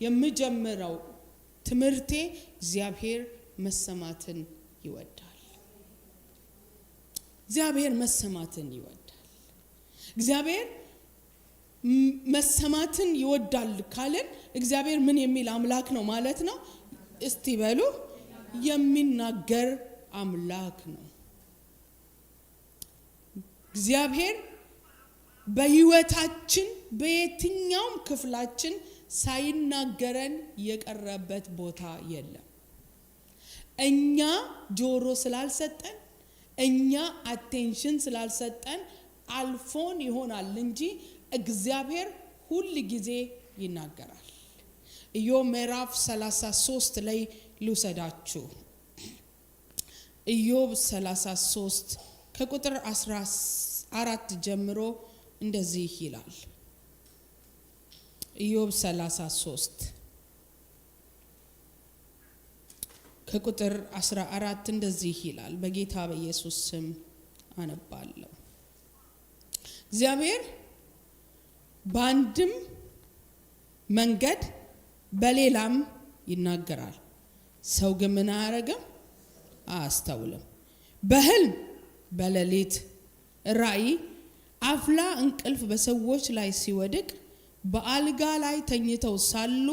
የምጀምረው ትምህርቴ እግዚአብሔር መሰማትን ይወዳል። እግዚአብሔር መሰማትን ይወዳል። እግዚአብሔር መሰማትን ይወዳል ካለን እግዚአብሔር ምን የሚል አምላክ ነው ማለት ነው? እስቲ በሉ የሚናገር አምላክ ነው። እግዚአብሔር በህይወታችን በየትኛውም ክፍላችን ሳይናገረን የቀረበት ቦታ የለም። እኛ ጆሮ ስላልሰጠን እኛ አቴንሽን ስላልሰጠን አልፎን ይሆናል እንጂ እግዚአብሔር ሁሉ ጊዜ ይናገራል። ኢዮብ ምዕራፍ 33 ላይ ልውሰዳችሁ። ኢዮብ 33 ከቁጥር 14 ጀምሮ እንደዚህ ይላል። ኢዮብ 33 ከቁጥር 14 እንደዚህ ይላል። በጌታ በኢየሱስ ስም አነባለሁ። እግዚአብሔር በአንድም መንገድ በሌላም ይናገራል፣ ሰው ግን ምን አያረግም? አያስተውልም። በህልም በሌሊት ራእይ አፍላ እንቅልፍ በሰዎች ላይ ሲወድቅ በአልጋ ላይ ተኝተው ሳሉ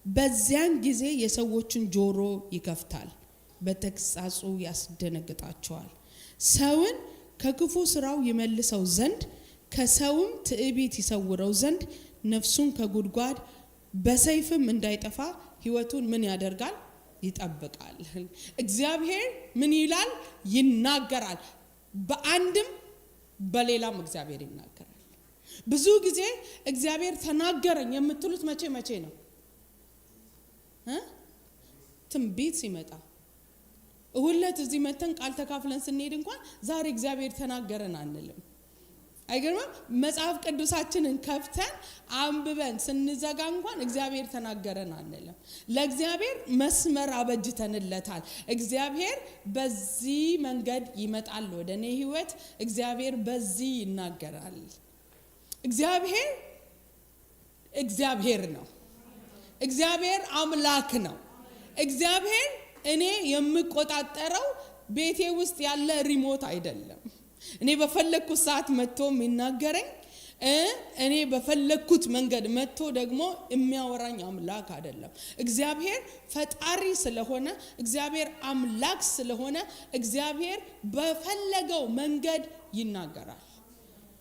በዚያን ጊዜ የሰዎችን ጆሮ ይከፍታል፣ በተግሳጹ ያስደነግጣቸዋል። ሰውን ከክፉ ስራው ይመልሰው ዘንድ ከሰውም ትዕቢት ይሰውረው ዘንድ ነፍሱን ከጉድጓድ በሰይፍም እንዳይጠፋ ህይወቱን ምን ያደርጋል? ይጠብቃል። እግዚአብሔር ምን ይላል? ይናገራል። በአንድም በሌላም እግዚአብሔር ይናገራል። ብዙ ጊዜ እግዚአብሔር ተናገረኝ የምትሉት መቼ ነው? ትንቢት ሲመጣ እሁለት እዚህ መተን ቃል ተካፍለን ስንሄድ እንኳን ዛሬ እግዚአብሔር ተናገረን አንልም። አይገርምም? መጽሐፍ ቅዱሳችንን ከፍተን አንብበን ስንዘጋ እንኳን እግዚአብሔር ተናገረን አንልም። ለእግዚአብሔር መስመር አበጅተንለታል። እግዚአብሔር በዚህ መንገድ ይመጣል ወደኔ ህይወት፣ እግዚአብሔር በዚህ ይናገራል። እግዚአብሔር ነው። እግዚአብሔር አምላክ ነው። እግዚአብሔር እኔ የምቆጣጠረው ቤቴ ውስጥ ያለ ሪሞት አይደለም። እኔ በፈለኩት ሰዓት መጥቶ የሚናገረኝ እኔ በፈለኩት መንገድ መጥቶ ደግሞ የሚያወራኝ አምላክ አይደለም። እግዚአብሔር ፈጣሪ ስለሆነ፣ እግዚአብሔር አምላክ ስለሆነ እግዚአብሔር በፈለገው መንገድ ይናገራል።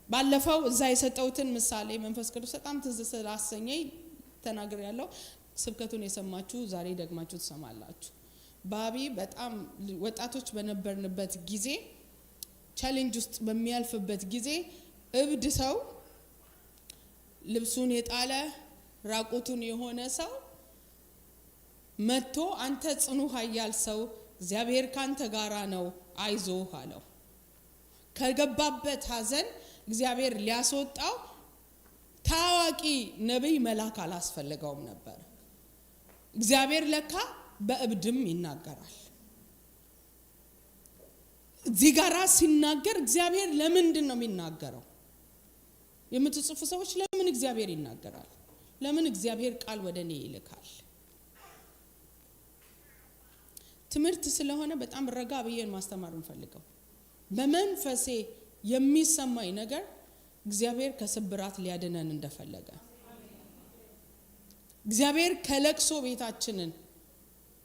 ባለፈው እዛ የሰጠውትን ምሳሌ መንፈስ ቅዱስ በጣም ትዝ ስላሰኘኝ ተናግሬ ያለው ስብከቱን የሰማችሁ ዛሬ ደግማችሁ ትሰማላችሁ። ባቢ በጣም ወጣቶች በነበርንበት ጊዜ ቻሌንጅ ውስጥ በሚያልፍበት ጊዜ እብድ ሰው ልብሱን የጣለ ራቁቱን የሆነ ሰው መጥቶ አንተ ጽኑ ኃያል ሰው እግዚአብሔር ካንተ ጋራ ነው አይዞህ አለው። ከገባበት ሐዘን እግዚአብሔር ሊያስወጣው ታዋቂ ነብይ መልአክ አላስፈልገውም ነበር። እግዚአብሔር ለካ በእብድም ይናገራል። እዚህ ጋር ሲናገር እግዚአብሔር ለምንድን ነው የሚናገረው? የምትጽፉ ሰዎች ለምን እግዚአብሔር ይናገራል? ለምን እግዚአብሔር ቃል ወደኔ ይልካል? ትምህርት ስለሆነ በጣም ረጋ ብዬን ማስተማር እንፈልገው። በመንፈሴ የሚሰማኝ ነገር እግዚአብሔር ከስብራት ሊያድነን እንደፈለገ፣ እግዚአብሔር ከለቅሶ ቤታችንን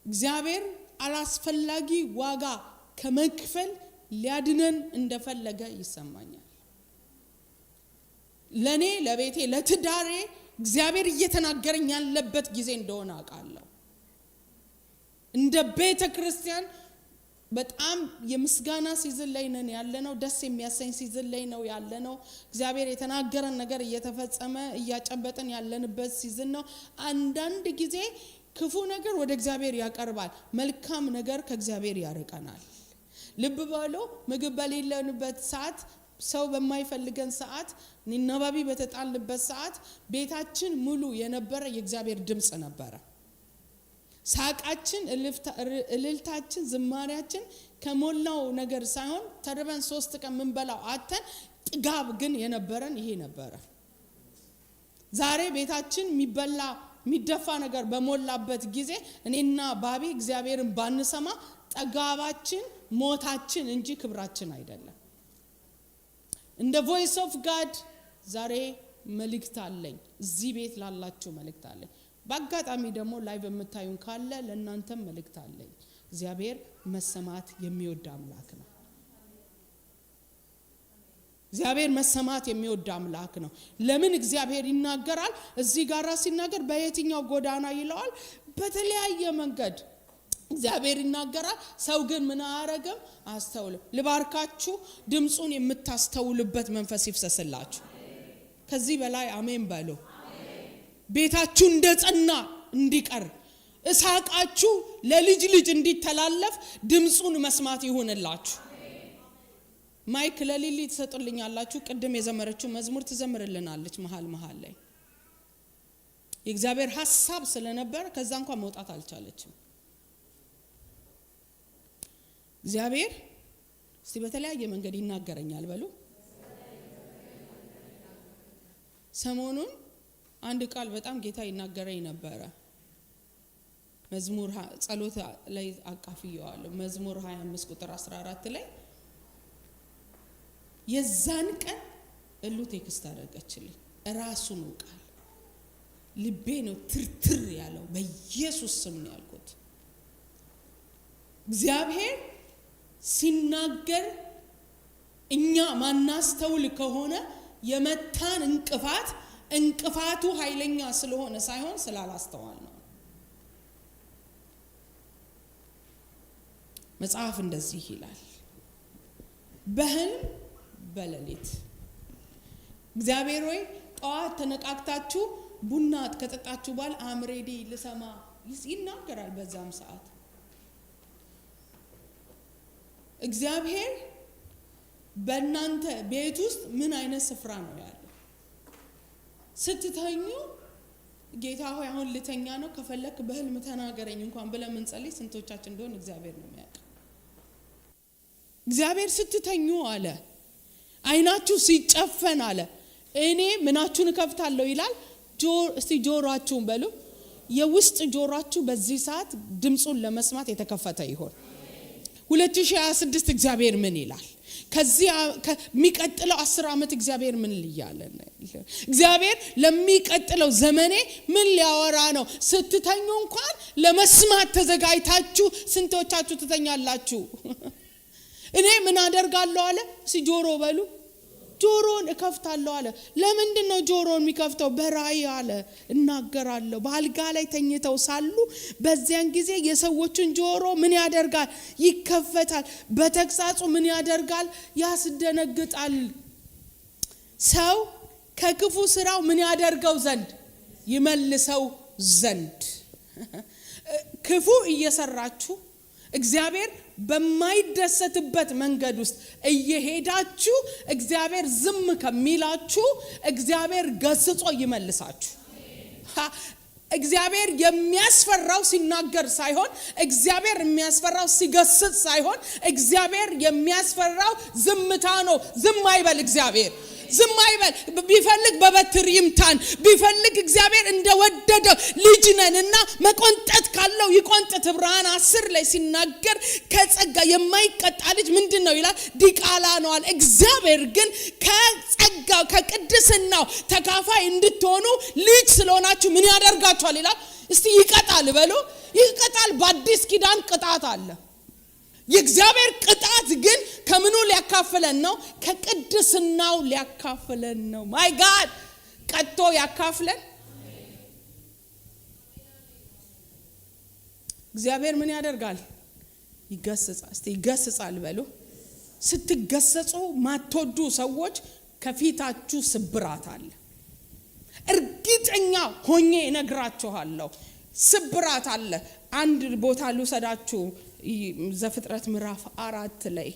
እግዚአብሔር አላስፈላጊ ዋጋ ከመክፈል ሊያድነን እንደፈለገ ይሰማኛል። ለኔ ለቤቴ ለትዳሬ እግዚአብሔር እየተናገረኝ ያለበት ጊዜ እንደሆነ አውቃለሁ። እንደ ቤተ ክርስቲያን በጣም የምስጋና ሲዝን ላይ ነን ያለነው። ደስ የሚያሰኝ ሲዝን ላይ ነው ያለነው። እግዚአብሔር የተናገረን ነገር እየተፈጸመ እያጨበጠን ያለንበት ሲዝን ነው። አንዳንድ ጊዜ ክፉ ነገር ወደ እግዚአብሔር ያቀርባል፣ መልካም ነገር ከእግዚአብሔር ያርቀናል። ልብ በሉ፣ ምግብ በሌለንበት ሰዓት፣ ሰው በማይፈልገን ሰዓት፣ ንናባቢ በተጣልበት ሰዓት ቤታችን ሙሉ የነበረ የእግዚአብሔር ድምጽ ነበረ። ሳቃችን፣ እልልታችን፣ ዝማሪያችን ከሞላው ነገር ሳይሆን ተርበን 3 ቀን ምንበላው አተን ጥጋብ ግን የነበረን ይሄ ነበረ። ዛሬ ቤታችን የሚበላ የሚደፋ ነገር በሞላበት ጊዜ እኔና ባቢ እግዚአብሔርን ባንሰማ ጠጋባችን ሞታችን እንጂ ክብራችን አይደለም። እንደ ቮይስ ኦፍ ጋድ ዛሬ መልእክት አለኝ፣ እዚህ ቤት ላላችሁ መልእክት አለኝ። በአጋጣሚ ደግሞ ላይቭ የምታዩን ካለ ለእናንተም መልእክት አለኝ። እግዚአብሔር መሰማት የሚወድ አምላክ ነው። እግዚአብሔር መሰማት የሚወድ አምላክ ነው። ለምን እግዚአብሔር ይናገራል? እዚህ ጋር ሲናገር በየትኛው ጎዳና ይለዋል? በተለያየ መንገድ እግዚአብሔር ይናገራል። ሰው ግን ምን አያረግም? አስተውልም። ልባርካችሁ፣ ድምጹን የምታስተውልበት መንፈስ ይፍሰስላችሁ። ከዚህ በላይ አሜን በሉ። ቤታችሁ እንደጸና እንዲቀር፣ እሳቃችሁ ለልጅ ልጅ እንዲተላለፍ ድምጹን መስማት ይሆንላችሁ። ማይክ ለሊሊ ተሰጥልኛላችሁ። ቅድም የዘመረችው መዝሙር ትዘምርልናለች መሃል ላይ። የእግዚአብሔር ሐሳብ ስለነበር ከዛ እንኳን መውጣት አልቻለችም። እግዚአብሔር እስቲ በተለያየ መንገድ ይናገረኛል በሉ። ሰሞኑን አንድ ቃል በጣም ጌታ ይናገረኝ ነበረ። መዝሙር ጸሎት ላይ አቃፍየዋለሁ። መዝሙር 25 ቁጥር 14 ላይ የዛን ቀን እሉ ቴክስት አደረገችልኝ። ራሱ ነው ቃል ልቤ ነው ትርትር ያለው። በኢየሱስ ስም ነው ያልኩት። እግዚአብሔር ሲናገር እኛ ማናስተውል ከሆነ የመታን እንቅፋቱ ኃይለኛ ስለሆነ ሳይሆን ስላላስተዋል ነው። መጽሐፍ እንደዚህ ይላል፣ በህልም በሌሊት እግዚአብሔር ሆይ ጠዋት ተነቃቅታችሁ ቡና ከጠጣችሁ በኋላ አምሬዲ ልሰማ ይናገራል። በዛም ሰዓት እግዚአብሔር በእናንተ ቤት ውስጥ ምን አይነት ስፍራ ነው ያለው? ስትተኙ ጌታ ሆይ አሁን ልተኛ ነው፣ ከፈለክ በህልም ተናገረኝ እንኳን ብለን ምንጸልይ ስንቶቻችን እንደሆነ እግዚአብሔር ነው የሚያውቅ። እግዚአብሔር ስትተኙ አለ፣ አይናችሁ ሲጨፈን አለ እኔ ምናችሁን እከፍታለሁ ይላል። እስቲ ጆሮአችሁን በሉ። የውስጥ ጆሮአችሁ በዚህ ሰዓት ድምጹን ለመስማት የተከፈተ ይሆን። 2026 እግዚአብሔር ምን ይላል? ከዚህ ከሚቀጥለው 10 ዓመት እግዚአብሔር ምን ሊያለ ነው? እግዚአብሔር ለሚቀጥለው ዘመኔ ምን ሊያወራ ነው? ስትተኙ እንኳን ለመስማት ተዘጋጅታችሁ ስንቶቻችሁ ትተኛላችሁ? እኔ ምን አደርጋለሁ አለ? ሲጆሮ በሉ። ጆሮን እከፍታለሁ አለ። ለምንድን ነው ጆሮን የሚከፍተው? በራእይ አለ እናገራለሁ። በአልጋ ላይ ተኝተው ሳሉ በዚያን ጊዜ የሰዎችን ጆሮ ምን ያደርጋል? ይከፈታል። በተግሳጹ ምን ያደርጋል? ያስደነግጣል። ሰው ከክፉ ስራው ምን ያደርገው ዘንድ? ይመልሰው ዘንድ። ክፉ እየሰራችሁ እግዚአብሔር በማይደሰትበት መንገድ ውስጥ እየሄዳችሁ እግዚአብሔር ዝም ከሚላችሁ እግዚአብሔር ገስጾ ይመልሳችሁ። እግዚአብሔር የሚያስፈራው ሲናገር ሳይሆን፣ እግዚአብሔር የሚያስፈራው ሲገስጽ ሳይሆን፣ እግዚአብሔር የሚያስፈራው ዝምታ ነው። ዝም አይበል እግዚአብሔር። ዝም አይበል። ቢፈልግ በበትር ይምታን፣ ቢፈልግ እግዚአብሔር እንደወደደው ልጅ ነንና መቆንጠጥ ካለው ይቆንጠጥ። ዕብራውያን 10 ላይ ሲናገር ከጸጋ የማይቀጣ ልጅ ምንድነው ይላል? ዲቃላ ነው አለ። እግዚአብሔር ግን ከጸጋው ከቅድስናው ተካፋይ እንድትሆኑ ልጅ ስለሆናችሁ ምን ያደርጋችኋል ይላል? እስቲ ይቀጣል በሉ። ይቀጣል። በአዲስ ኪዳን ቅጣት አለ። የእግዚአብሔር ቅጣት ግን ከምኑ ሊያካፍለን ነው? ከቅድስናው ሊያካፍለን ነው። ማይ ጋድ ቀጥቶ ያካፍለን። እግዚአብሔር ምን ያደርጋል? ይገስጻል። እስቲ ይገስጻል በሉ። ስትገሰጹ ማትወዱ ሰዎች ከፊታችሁ ስብራት አለ። እርግጠኛ ሆኜ እነግራችኋለሁ፣ ስብራት አለ። አንድ ቦታ ልውሰዳችሁ። ዘፍጥረት ምዕራፍ 4 ላይ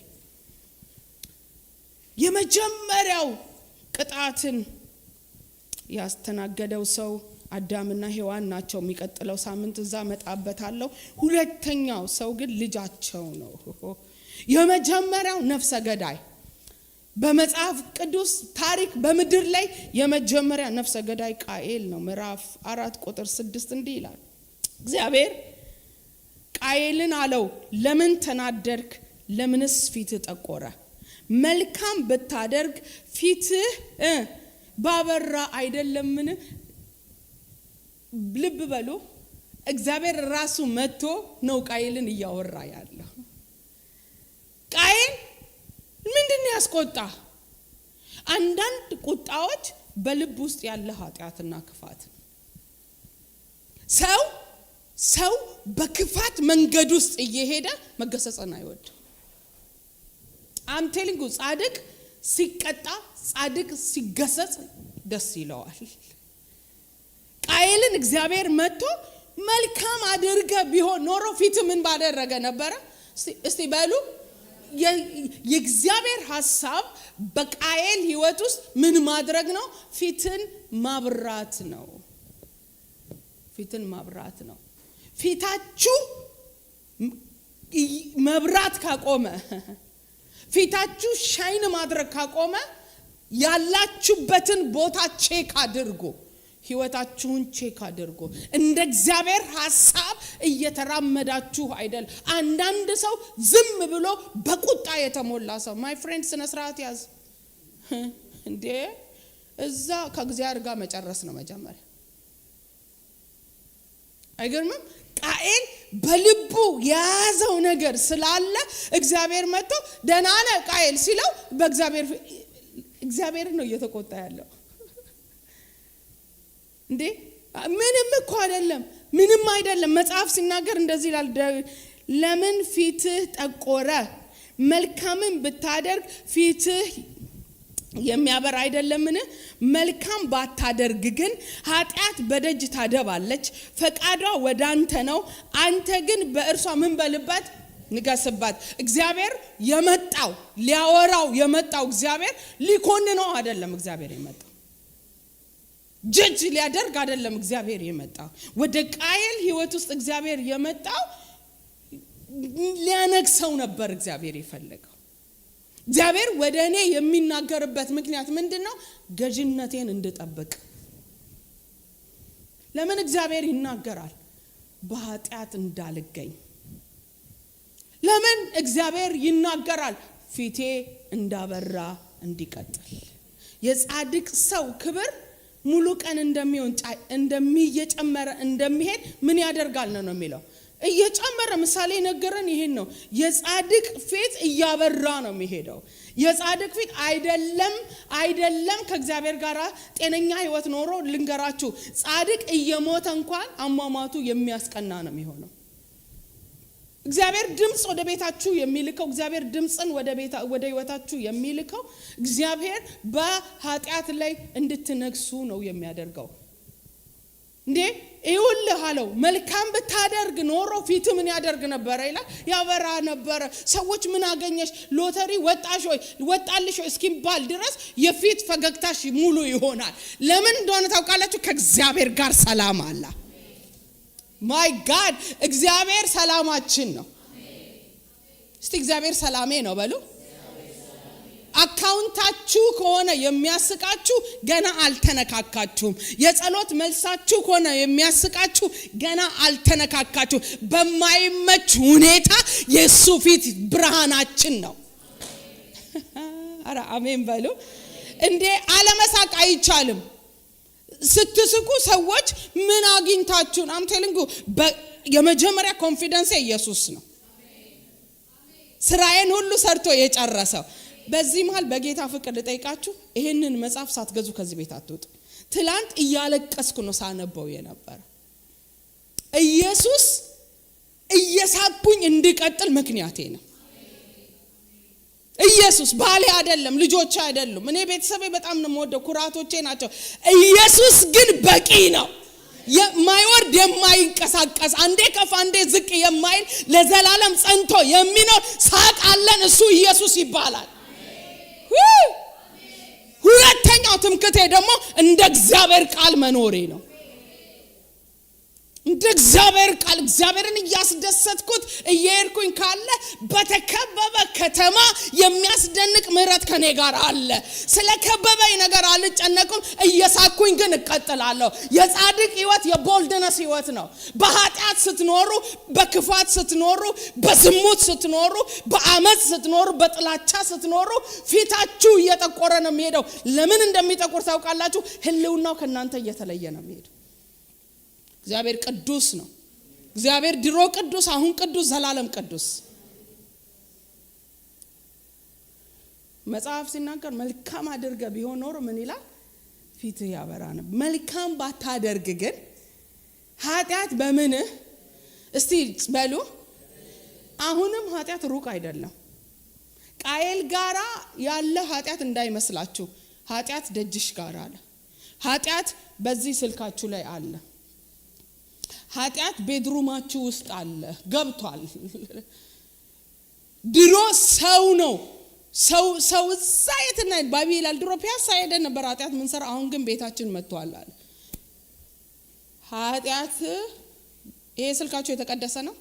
የመጀመሪያው ቅጣትን ያስተናገደው ሰው አዳምና ሔዋን ናቸው። የሚቀጥለው ሳምንት እዛ መጣበታለሁ። ሁለተኛው ሰው ግን ልጃቸው ነው። የመጀመሪያው ነፍሰ ገዳይ በመጽሐፍ ቅዱስ ታሪክ በምድር ላይ የመጀመሪያ ነፍሰ ገዳይ ቃኤል ነው። ምዕራፍ 4 ቁጥር 6 እንዲህ ይላል፣ እግዚአብሔር ቃኤልን አለው፣ ለምን ተናደድክ? ለምንስ ፊትህ ጠቆረ? መልካም ብታደርግ ፊትህ ባበራ አይደለምን? ልብ በሉ፣ እግዚአብሔር ራሱ መጥቶ ነው ቃኤልን እያወራ ያለው። ቃኤል ምንድነው ያስቆጣ? አንዳንድ ቁጣዎች በልብ ውስጥ ያለ ኃጢአትና ክፋት። ሰው በክፋት መንገድ ውስጥ እየሄደ መገሰጽን አይወድ። አምቴሊንጉ ጻድቅ ሲቀጣ፣ ጻድቅ ሲገሰጽ ደስ ይለዋል። ቃኤልን እግዚአብሔር መጥቶ መልካም አድርገ ቢሆን ኖሮ ፊት ምን ባደረገ ነበረ? እስቲ በሉ የእግዚአብሔር ሐሳብ በቃኤል ህይወት ውስጥ ምን ማድረግ ነው? ፊትን ማብራት ነው። ፊትን ማብራት ነው። ፊታችሁ መብራት ካቆመ፣ ፊታችሁ ሻይን ማድረግ ካቆመ ያላችሁበትን ቦታ ቼክ አድርጉ። ህይወታችሁን ቼክ አድርጉ። እንደ እግዚአብሔር ሐሳብ እየተራመዳችሁ አይደል? አንዳንድ ሰው ዝም ብሎ በቁጣ የተሞላ ሰው ማይ ፍሬንድ ስነ ስርዓት ያዝ እንዴ! እዛ ከእግዚአብሔር ጋር መጨረስ ነው መጀመሪያ። አይገርምም? ቃኤል በልቡ የያዘው ነገር ስላለ እግዚአብሔር መጥቶ ደህና ነህ ቃኤል ሲለው እግዚአብሔር ነው እየተቆጣ ያለው። እንዴ ምንም እኮ አይደለም፣ ምንም አይደለም። መጽሐፍ ሲናገር እንደዚህ ይላል፣ ለምን ፊትህ ጠቆረ? መልካምን ብታደርግ ፊትህ የሚያበራ አይደለምን? መልካም ባታደርግ ግን ኃጢአት በደጅ ታደባለች፣ ፈቃዷ ወዳንተ ነው፣ አንተ ግን በእርሷ ምን በልባት? ንገስባት። እግዚአብሔር የመጣው ሊያወራው የመጣው እግዚአብሔር ሊኮንነው አይደለም። እግዚአብሔር የመጣው ጀጅ ሊያደርግ አይደለም። እግዚአብሔር የመጣው ወደ ቃየል ህይወት ውስጥ እግዚአብሔር የመጣው ሊያነግሰው ነበር። እግዚአብሔር የፈለገው እግዚአብሔር ወደ እኔ የሚናገርበት ምክንያት ምንድነው? ገዥነቴን እንድጠብቅ። ለምን እግዚአብሔር ይናገራል? በኃጢአት እንዳልገኝ። ለምን እግዚአብሔር ይናገራል? ፊቴ እንዳበራ እንዲቀጥል። የጻድቅ ሰው ክብር ሙሉ ቀን እንደሚየጨመረ እንደሚሄድ ምን ያደርጋል ነው የሚለው? እየጨመረ። ምሳሌ ነገረን ይሄን ነው። የጻድቅ ፊት እያበራ ነው የሚሄደው። የጻድቅ ፊት አይደለም ከእግዚአብሔር ጋር ጤነኛ ህይወት ኖሮ ልንገራችሁ፣ ጻድቅ እየሞተ እንኳን አሟሟቱ የሚያስቀና ነው የሚሆነው። እግዚአብሔር ድምጽ ወደ ቤታችሁ የሚልከው፣ እግዚአብሔር ድምጽን ወደ ህይወታችሁ የሚልከው፣ እግዚአብሔር በኃጢአት ላይ እንድትነግሱ ነው የሚያደርገው። እንዴ ይውልህ አለው፣ መልካም ብታደርግ ኖሮ ፊት ምን ያደርግ ነበር ይላል? ያበራ ነበር። ሰዎች ምን አገኘሽ፣ ሎተሪ ወጣሽ ወይ ወጣልሽ ወይ እስኪባል ድረስ የፊት ፈገግታሽ ሙሉ ይሆናል። ለምን እንደሆነ ታውቃላችሁ? ከእግዚአብሔር ጋር ሰላም አለ። ማይ ጋድ፣ እግዚአብሔር ሰላማችን ነው። እስቲ እግዚአብሔር ሰላሜ ነው በሉ። አካውንታችሁ ከሆነ የሚያስቃችሁ ገና አልተነካካችሁም። የጸሎት መልሳችሁ ከሆነ የሚያስቃችሁ ገና አልተነካካችሁ። በማይመች ሁኔታ የሱ ፊት ብርሃናችን ነው። አረ አሜን በሉ። እንዴ አለመሳቅ አይቻልም። ስትስቁ ሰዎች ምን አግኝታችሁ? አምቴልንጉ የመጀመሪያ ኮንፊደንስ ኢየሱስ ነው። ስራዬን ሁሉ ሰርቶ የጨረሰው። በዚህ መሃል በጌታ ፍቅር ልጠይቃችሁ፣ ይሄንን መጽሐፍ ሳትገዙ ከዚህ ቤት አትወጡ። ትላንት እያለቀስኩ ነው ሳነበው የነበረ። ኢየሱስ እየሳቁኝ እንድቀጥል ምክንያቴ ነው። ኢየሱስ ባሌ አይደለም፣ ልጆቼ አይደሉም። እኔ ቤተሰቤ በጣም ነው የምወደው፣ ኩራቶቼ ናቸው። ኢየሱስ ግን በቂ ነው። የማይወርድ የማይንቀሳቀስ፣ አንዴ ከፍ አንዴ ዝቅ የማይል ለዘላለም ጸንቶ የሚኖር ሳቅ አለን። እሱ ኢየሱስ ይባላል። ሁለተኛው ትምክቴ ደግሞ እንደ እግዚአብሔር ቃል መኖሬ ነው። እንደ እግዚአብሔር ቃል እግዚአብሔርን እያስደሰትኩት እየሄድኩኝ ካለ በተከበበ ከተማ የሚያስደንቅ ምህረት ከኔ ጋር አለ። ስለ ከበበኝ ነገር አልጨነቅም፣ እየሳኩኝ ግን እቀጥላለሁ። የጻድቅ ህይወት የቦልድነስ ህይወት ነው። በኃጢአት ስትኖሩ፣ በክፋት ስትኖሩ፣ በዝሙት ስትኖሩ፣ በአመጽ ስትኖሩ፣ በጥላቻ ስትኖሩ ፊታችሁ እየጠቆረ ነው የሚሄደው። ለምን እንደሚጠቆር ታውቃላችሁ? ህልውናው ከናንተ እየተለየ ነው የሚሄደው። እግዚአብሔር ቅዱስ ነው። እግዚአብሔር ድሮ ቅዱስ፣ አሁን ቅዱስ፣ ዘላለም ቅዱስ። መጽሐፍ ሲናገር መልካም አድርገ ቢሆን ኖሮ ምን ይላል? ፊት ያበራ ነበር። መልካም ባታደርግ ግን ኃጢአት በምንህ እስቲ በሉ። አሁንም ኃጢአት ሩቅ አይደለም። ቃየል ጋራ ያለ ኃጢአት እንዳይመስላችሁ። ኃጢአት ደጅሽ ጋር አለ። ኃጢአት በዚህ ስልካችሁ ላይ አለ። ኃጢአት ቤድሩማችሁ ውስጥ አለ፣ ገብቷል። ድሮ ሰው ነው ሰው ሳይትና ባቢላል ድሮ ፒያሳ ሄደን ነበር ኃጢአት ምን ሰራ። አሁን ግን ቤታችን መጥቷል አለ። ኃጢአት ይሄ ስልካችሁ የተቀደሰ ነው።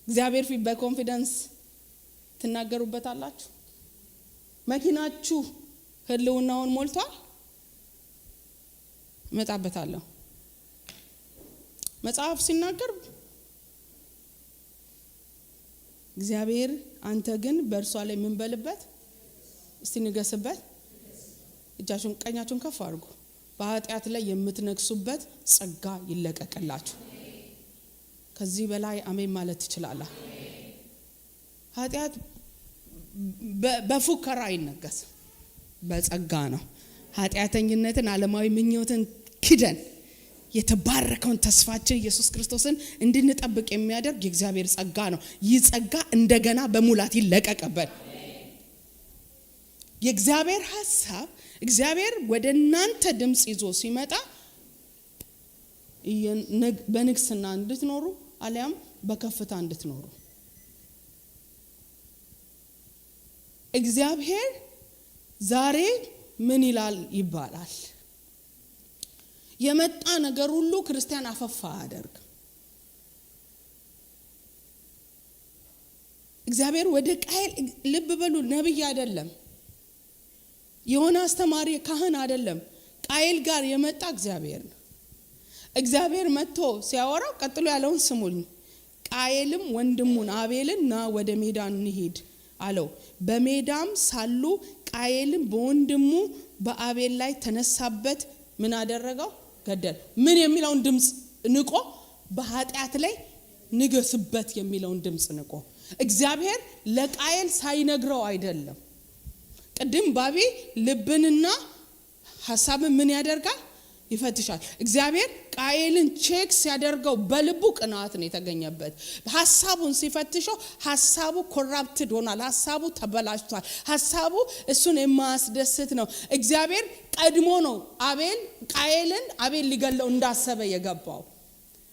እግዚአብሔር ፊት በኮንፊደንስ ትናገሩበታላችሁ። መኪናችሁ ህልውናውን ሞልቷል። መጣበታለሁ። መጽሐፍ ሲናገር እግዚአብሔር አንተ ግን በእርሷ ላይ ምን በልበት እስቲ ንገስበት። እጃችሁን ቀኛችሁን ከፍ አድርጉ። በኃጢአት ላይ የምትነግሱበት ጸጋ ይለቀቅላችሁ። ከዚህ በላይ አሜን ማለት ትችላላችሁ። ኃጢአት በፉከራ አይነገስ፣ በጸጋ ነው። ኃጢአተኝነትን፣ ዓለማዊ ምኞትን ክደን የተባረከውን ተስፋችን ኢየሱስ ክርስቶስን እንድንጠብቅ የሚያደርግ የእግዚአብሔር ጸጋ ነው። ይህ ጸጋ እንደገና በሙላት ይለቀቀበት። የእግዚአብሔር ሐሳብ እግዚአብሔር ወደ እናንተ ድምጽ ይዞ ሲመጣ በንግስና እንድትኖሩ አሊያም በከፍታ እንድትኖሩ እግዚአብሔር ዛሬ ምን ይላል ይባላል። የመጣ ነገር ሁሉ ክርስቲያን አፈፋ አደርግ። እግዚአብሔር ወደ ቃየል ልብ በሉ፣ ነብይ አይደለም፣ የሆነ አስተማሪ ካህን አይደለም። ቃየል ጋር የመጣ እግዚአብሔር ነው። እግዚአብሔር መጥቶ ሲያወራው ቀጥሎ ያለውን ስሙኝ። ቃየልም ወንድሙን አቤልን ና ወደ ሜዳ እንሂድ አለው። በሜዳም ሳሉ ቃየልም በወንድሙ በአቤል ላይ ተነሳበት። ምን አደረገው? ገደል። ምን የሚለውን ድምጽ ንቆ በኃጢአት ላይ ንገስበት የሚለውን ድምጽ ንቆ። እግዚአብሔር ለቃየል ሳይነግረው አይደለም። ቅድም ባቢ ልብንና ሐሳብን ምን ያደርጋል? ይፈትሻል። እግዚአብሔር ቃየልን ቼክ ሲያደርገው በልቡ ቅናት ነው የተገኘበት። ሐሳቡን ሲፈትሸው ሐሳቡ ኮራፕትድ ሆኗል። ሐሳቡ ተበላሽቷል። ሐሳቡ እሱን የማያስደስት ነው። እግዚአብሔር ቀድሞ ነው ቃየልን አቤል ሊገለው እንዳሰበ የገባው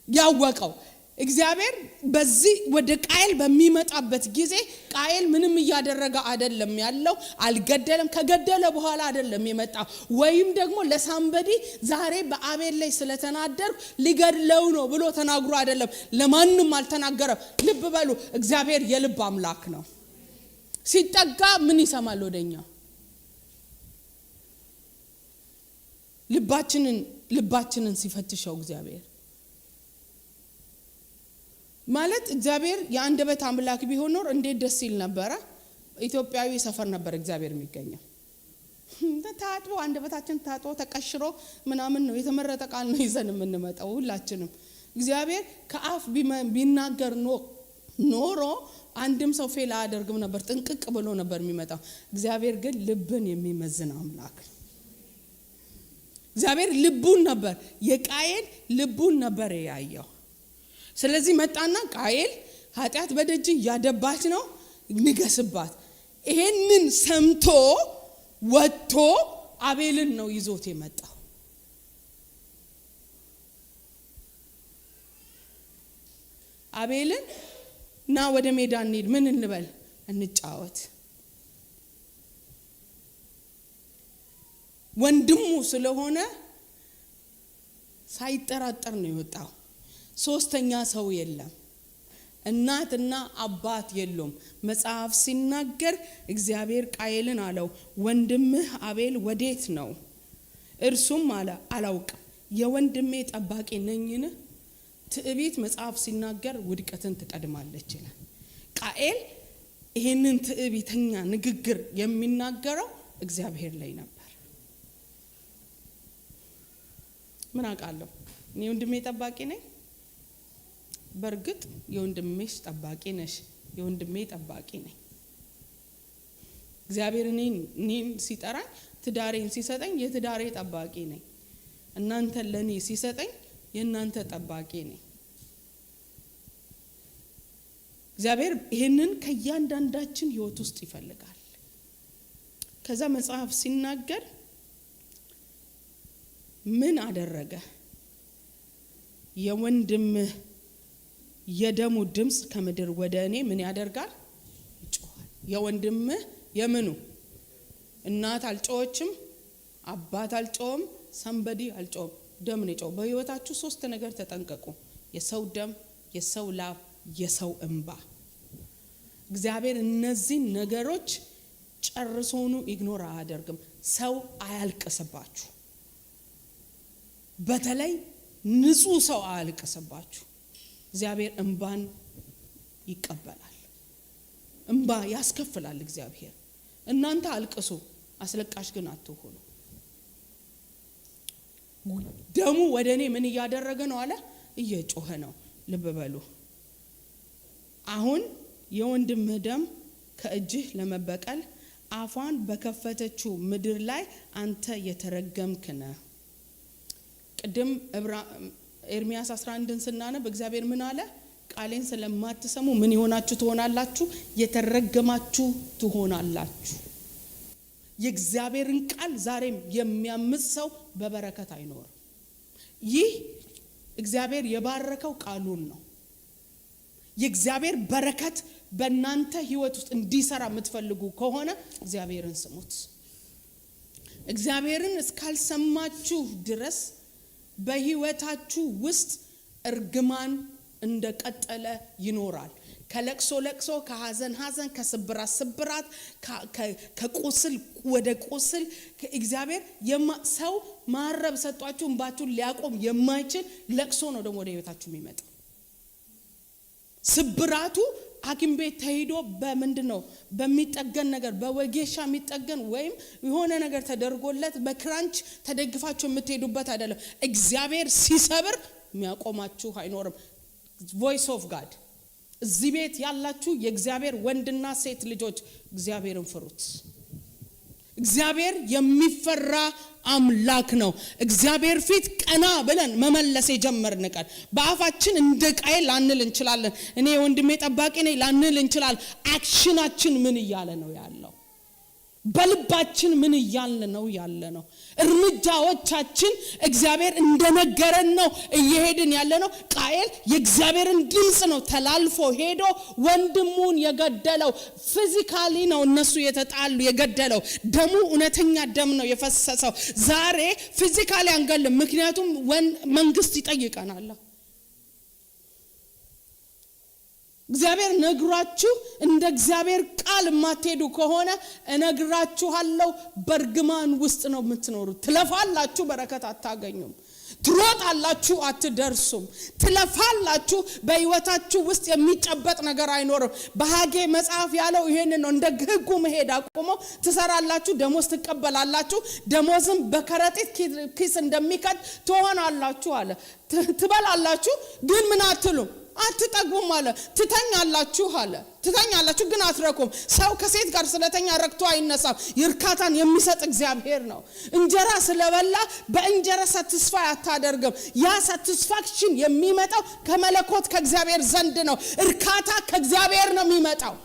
ያወቀው። እግዚአብሔር በዚህ ወደ ቃየል በሚመጣበት ጊዜ ቃየል ምንም እያደረገ አይደለም ያለው፣ አልገደለም። ከገደለ በኋላ አይደለም የመጣው፣ ወይም ደግሞ ለሳምበዲ ዛሬ በአቤል ላይ ስለተናደርኩ ሊገድለው ነው ብሎ ተናግሮ አይደለም። ለማንም አልተናገረም። ልብ በሉ፣ እግዚአብሔር የልብ አምላክ ነው። ሲጠጋ ምን ይሰማል? ወደኛ ልባችንን ሲፈትሸው እግዚአብሔር ማለት እግዚአብሔር የአንደበት አምላክ ቢሆን ኖር እንዴት ደስ ይል ነበር። ኢትዮጵያዊ ሰፈር ነበር እግዚአብሔር የሚገኘው። ታጥቦ አንደበታችን ታጥቦ ተቀሽሮ ምናምን ነው የተመረጠ ቃል ነው ይዘን የምንመጣው ሁላችንም። እግዚአብሔር ከአፍ ቢናገር ኖሮ አንድም ሰው ፌል አያደርግም ነበር፣ ጥንቅቅ ብሎ ነበር የሚመጣው። እግዚአብሔር ግን ልብን የሚመዝን አምላክ። እግዚአብሔር ልቡን ነበር፣ የቃየል ልቡን ነበር ያየው። ስለዚህ መጣና ቃየል ኃጢአት በደጅ ያደባች ነው፣ ንገስባት። ይሄንን ሰምቶ ወጥቶ አቤልን ነው ይዞት የመጣው። አቤልን ና ወደ ሜዳ እንሂድ፣ ምን እንበል? እንጫወት። ወንድሙ ስለሆነ ሳይጠራጠር ነው የወጣው። ሶስተኛ ሰው የለም። እናትና አባት የሉም። መጽሐፍ ሲናገር እግዚአብሔር ቃየልን አለው ወንድምህ አቤል ወዴት ነው? እርሱም አለ አላውቅም የወንድሜ ጠባቂ ነኝን? ትዕቢት መጽሐፍ ሲናገር ውድቀትን ትቀድማለች ይላል። ቃየል ይሄንን ትዕቢተኛ ንግግር የሚናገረው እግዚአብሔር ላይ ነበር። ምን አውቃለሁ እኔ ወንድሜ ጠባቂ ነኝ። በርግጥ የወንድሜሽ ጠባቂ ነሽ፣ የወንድሜ ጠባቂ ነኝ። እግዚአብሔር እኔን ሲጠራኝ ትዳሬን ሲሰጠኝ የትዳሬ ጠባቂ ነኝ። እናንተ ለኔ ሲሰጠኝ የእናንተ ጠባቂ ነኝ። እግዚአብሔር ይሄንን ከእያንዳንዳችን ህይወት ውስጥ ይፈልጋል። ከዛ መጽሐፍ ሲናገር ምን አደረገ? የወንድምህ የደሙ ድምጽ ከምድር ወደ እኔ ምን ያደርጋል? ይጮሃል። የወንድምህ የምኑ እናት አልጮችም፣ አባት አልጮም፣ ሰንበዲ አልጮም፣ ደም ነው የጮው። በህይወታችሁ ሶስት ነገር ተጠንቀቁ። የሰው ደም፣ የሰው ላብ፣ የሰው እንባ። እግዚአብሔር እነዚህ ነገሮች ጨርሶኑ ኢግኖር አያደርግም። ሰው አያልቅስባችሁ። በተለይ ንጹህ ሰው አያልቅስባችሁ። እግዚአብሔር እንባን ይቀበላል። እንባ ያስከፍላል እግዚአብሔር። እናንተ አልቅሱ፣ አስለቃሽ ግን አትሆኑ። ደሙ ወደኔ ምን እያደረገ ነው አለ? እየጮኸ ነው። ልብ በሉ። አሁን የወንድምህ ደም ከእጅህ ለመበቀል አፏን በከፈተችው ምድር ላይ አንተ የተረገምክ ነህ። ቅድም ኤርሚያስ 11ን ስናነብ እግዚአብሔር ምን አለ? ቃሌን ስለማትሰሙ ምን ይሆናችሁ ትሆናላችሁ? የተረገማችሁ ትሆናላችሁ። የእግዚአብሔርን ቃል ዛሬም የሚያምጽ ሰው በበረከት አይኖርም። ይህ እግዚአብሔር የባረከው ቃሉን ነው። የእግዚአብሔር በረከት በእናንተ ህይወት ውስጥ እንዲሰራ የምትፈልጉ ከሆነ እግዚአብሔርን ስሙት። እግዚአብሔርን እስካልሰማችሁ ድረስ በህይወታችሁ ውስጥ እርግማን እንደቀጠለ ይኖራል። ከለቅሶ ለቅሶ፣ ከሐዘን ሐዘን፣ ከስብራት ስብራት፣ ከቁስል ወደ ቁስል። እግዚአብሔር ሰው ማረብ ሰጧችሁ እንባችሁን ሊያቆም የማይችል ለቅሶ ነው ደግሞ ወደ ህይወታችሁ የሚመጣው። ስብራቱ ሐኪም ቤት ተሄዶ በምንድነው በሚጠገን ነገር በወጌሻ የሚጠገን ወይም የሆነ ነገር ተደርጎለት በክራንች ተደግፋችሁ የምትሄዱበት አይደለም። እግዚአብሔር ሲሰብር የሚያቆማችሁ አይኖርም። ቮይስ ኦፍ ጋድ። እዚህ ቤት ያላችሁ የእግዚአብሔር ወንድና ሴት ልጆች እግዚአብሔርን ፍሩት። እግዚአብሔር የሚፈራ አምላክ ነው። እግዚአብሔር ፊት ቀና ብለን መመለስ የጀመርን ቀን በአፋችን እንደ ቃየል ላንል እንችላለን። እኔ ወንድሜ ጠባቂ ነኝ ላንል እንችላለን። አክሽናችን ምን እያለ ነው ያለው? በልባችን ምን እያለ ነው ያለ ነው? እርምጃዎቻችን እግዚአብሔር እንደነገረን ነው እየሄድን ያለ ነው? ቃየል የእግዚአብሔርን ድምጽ ነው ተላልፎ ሄዶ ወንድሙን የገደለው። ፊዚካሊ ነው እነሱ የተጣሉ የገደለው። ደሙ እውነተኛ ደም ነው የፈሰሰው። ዛሬ ፊዚካሊ አንገልም፣ ምክንያቱም መንግስት ይጠይቀናል። እግዚአብሔር ነግራችሁ እንደ እግዚአብሔር ቃል ማትሄዱ ከሆነ እነግራችኋለሁ በርግማን ውስጥ ነው የምትኖሩት። ትለፋላችሁ፣ በረከት አታገኙም። ትሮጣላችሁ፣ አትደርሱም። ትለፋላችሁ፣ በህይወታችሁ ውስጥ የሚጨበጥ ነገር አይኖርም። በሐጌ መጽሐፍ ያለው ይሄንን ነው። እንደ ህጉ መሄድ አቁሞ ትሰራላችሁ፣ ደሞዝ ትቀበላላችሁ። ደሞዝም በከረጢት ኪስ እንደሚከት ትሆናላችሁ አለ። ትበላላችሁ ግን ምን አትሉም፣ አትጠግቡም አለ። ትተኛላችሁ አለ። ትተኛላችሁ ግን አትረኩም። ሰው ከሴት ጋር ስለተኛ ረክቶ አይነሳም። ይርካታን የሚሰጥ እግዚአብሔር ነው። እንጀራ ስለበላ በእንጀራ ሳትስፋይ አታደርግም። ያ ሳትስፋክሽን የሚመጣው ከመለኮት ከእግዚአብሔር ዘንድ ነው። እርካታ ከእግዚአብሔር ነው የሚመጣው።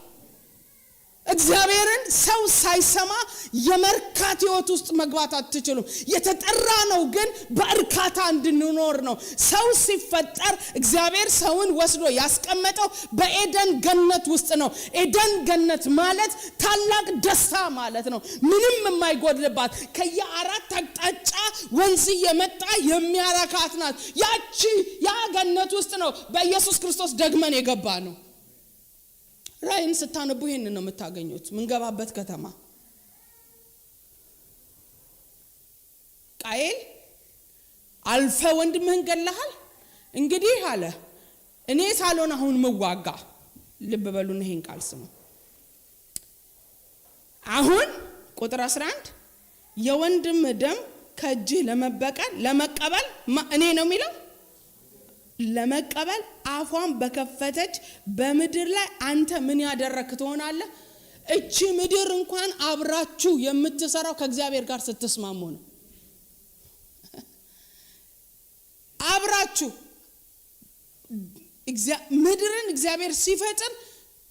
እግዚአብሔርን ሰው ሳይሰማ የመርካት ህይወት ውስጥ መግባት አትችሉም። የተጠራ ነው ግን በእርካታ እንድንኖር ነው። ሰው ሲፈጠር እግዚአብሔር ሰውን ወስዶ ያስቀመጠው በኤደን ገነት ውስጥ ነው። ኤደን ገነት ማለት ታላቅ ደስታ ማለት ነው። ምንም የማይጎድልባት ከየአራት አቅጣጫ ወንዝ የመጣ የሚያረካት ናት። ያ ገነት ውስጥ ነው በኢየሱስ ክርስቶስ ደግመን የገባ ነው። ራእይን ስታነቡ ይሄን ነው የምታገኙት። ምንገባበት ከተማ ቃየል አልፈ ወንድምህን ገለሃል እንግዲህ አለ እኔ ሳልሆን አሁን ምዋጋ። ልብ በሉን ይሄን ቃል ስሙ። አሁን ቁጥር 11 የወንድም ደም ከእጅ ለመቀበል እኔ ነው የሚለው ለመቀበል አፏን በከፈተች በምድር ላይ አንተ ምን ያደረክ ትሆናለህ? እቺ ምድር እንኳን አብራችሁ የምትሰራው ከእግዚአብሔር ጋር ስትስማሙ ነው። አብራችሁ ምድርን እግዚአብሔር ሲፈጥር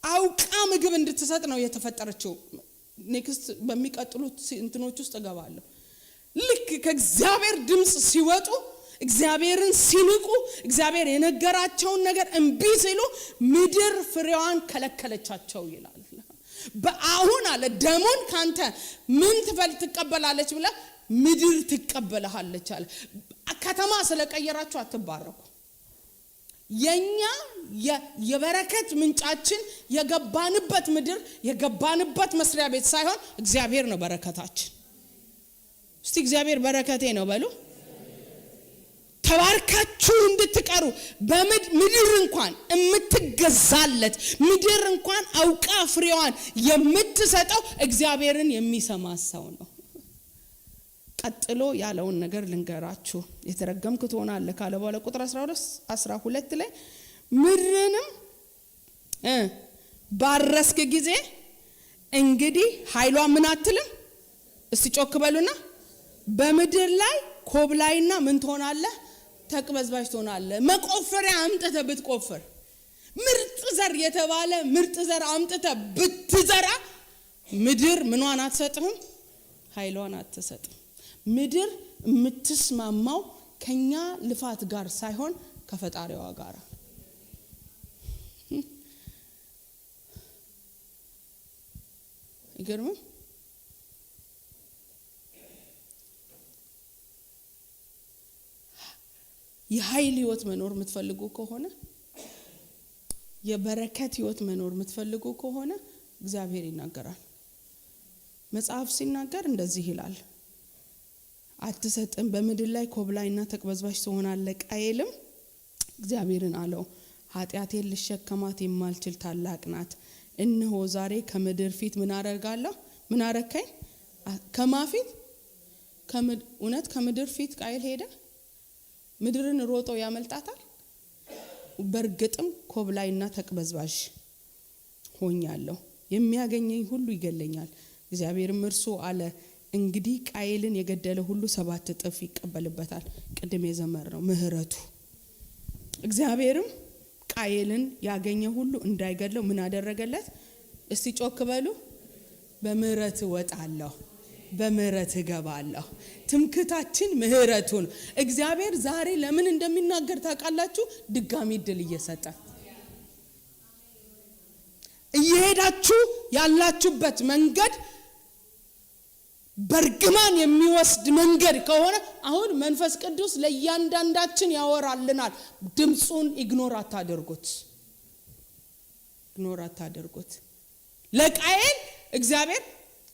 አውቃ ምግብ እንድትሰጥ ነው የተፈጠረችው። ኔክስት በሚቀጥሉት እንትኖች ውስጥ እገባለሁ። ልክ ከእግዚአብሔር ድምጽ ሲወጡ እግዚአብሔርን ሲንቁ እግዚአብሔር የነገራቸውን ነገር እምቢ ሲሉ ምድር ፍሬዋን ከለከለቻቸው ይላል። በአሁን አለ ደሙን ካንተ ምን ትቀበላለች ብለ ምድር ትቀበላለች አለ። ከተማ ስለቀየራችሁ አትባረኩ። የኛ የበረከት ምንጫችን የገባንበት ምድር የገባንበት መስሪያ ቤት ሳይሆን እግዚአብሔር ነው በረከታችን። እስቲ እግዚአብሔር በረከቴ ነው በሉ። ተባርካችሁ እንድትቀሩ በምድር እንኳን የምትገዛለት ምድር እንኳን አውቃ ፍሬዋን የምትሰጠው እግዚአብሔርን የሚሰማ ሰው ነው። ቀጥሎ ያለውን ነገር ልንገራችሁ። የተረገምክ ትሆናለህ ካለ በኋላ ቁጥር 12 ላይ ምድርንም ባረስክ ጊዜ እንግዲህ ኃይሏ ምን አትልም። እስቲ ጮክ በሉና በምድር ላይ ኮብላይና ምን ትሆናለህ? ተቅበዝባዥ ትሆናለህ። መቆፈሪያ አምጥተህ ብትቆፍር ምርጥ ዘር የተባለ ምርጥ ዘር አምጥተህ ብትዘራ ምድር ምኗን አትሰጥህም? ኃይሏን አትሰጥም። ምድር የምትስማማው ከኛ ልፋት ጋር ሳይሆን ከፈጣሪዋ ጋር። ይገርም። የኃይል ህይወት መኖር የምትፈልጉ ከሆነ የበረከት ህይወት መኖር የምትፈልጉ ከሆነ እግዚአብሔር ይናገራል። መጽሐፍ ሲናገር እንደዚህ ይላል፣ አትሰጥም፣ በምድር ላይ ኮብላይና ተቅበዝባዥ ትሆናለህ። ቃየልም እግዚአብሔርን አለው ኃጢአቴን ልሸከማት የማልችል ታላቅ ናት። እነሆ ዛሬ ከምድር ፊት ምን አደርጋለሁ? ምን አረከኝ? ከማፊት እውነት ከምድር ፊት ቃየል ሄደ። ምድርን ሮጦ ያመልጣታል። በርግጥም ኮብላይና ተቅበዝባዥ ሆኛለሁ፣ የሚያገኘኝ ሁሉ ይገለኛል። እግዚአብሔርም እርሱ አለ እንግዲህ ቃየልን የገደለ ሁሉ 7 እጥፍ ይቀበልበታል። ቅድም የዘመርነው ምህረቱ። እግዚአብሔርም ቃየልን ያገኘ ሁሉ እንዳይገድለው ምን አደረገለት? እስቲ ጮክ በሉ። በምህረት እወጣለሁ፣ በምህረት እገባለሁ። ትምክታችን ምህረቱ ነው። እግዚአብሔር ዛሬ ለምን እንደሚናገር ታውቃላችሁ? ድጋሚ እድል እየሰጠ እየሄዳችሁ ያላችሁበት መንገድ በርግማን የሚወስድ መንገድ ከሆነ አሁን መንፈስ ቅዱስ ለእያንዳንዳችን ያወራልናል። ድምጹን ኢግኖር አታደርጉት። ለቃየል እግዚአብሔር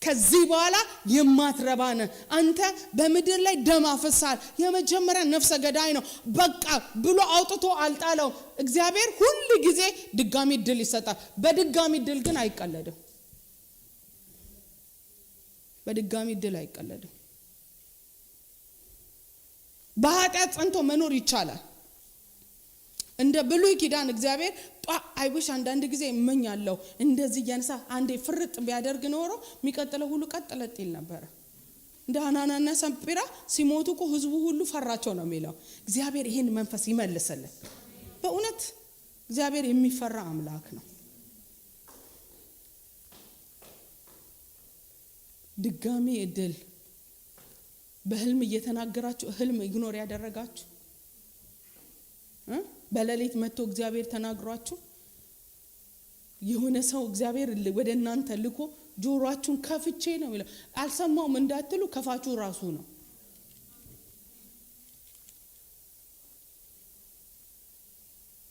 ከዚህ በኋላ የማትረባነ አንተ በምድር ላይ ደም አፍሳል፣ የመጀመሪያ ነፍሰ ገዳይ ነው በቃ ብሎ አውጥቶ አልጣለው። እግዚአብሔር ሁሉ ጊዜ ድጋሚ ድል ይሰጣል። በድጋሚ ድል ግን አይቀለድም። በኃጢአት ጸንቶ መኖር ይቻላል። እንደ ብሉይ ኪዳን እግዚአብሔር አይውሽ አንዳንድ ጊዜ እመኛለሁ እንደዚህ ያንሳ አንዴ ፍርጥ ቢያደርግ ኖሮ የሚቀጥለው ሁሉ ቀጥለጥ ይል ነበር። እንደ ሐናናና ሰምጲራ ሲሞቱ እኮ ህዝቡ ሁሉ ፈራቸው ነው የሚለው። እግዚአብሔር ይሄን መንፈስ ይመልሰልን። በእውነት እግዚአብሔር የሚፈራ አምላክ ነው። ድጋሚ እድል በህልም እየተናገራችሁ ህልም ኢግኖር ያደረጋችሁ በሌሊት መጥቶ እግዚአብሔር ተናግሯችሁ የሆነ ሰው እግዚአብሔር ወደ እናንተ ልኮ ጆሮአችሁን ከፍቼ ነው ይላል አልሰማውም እንዳትሉ ከፋችሁ ራሱ ነው።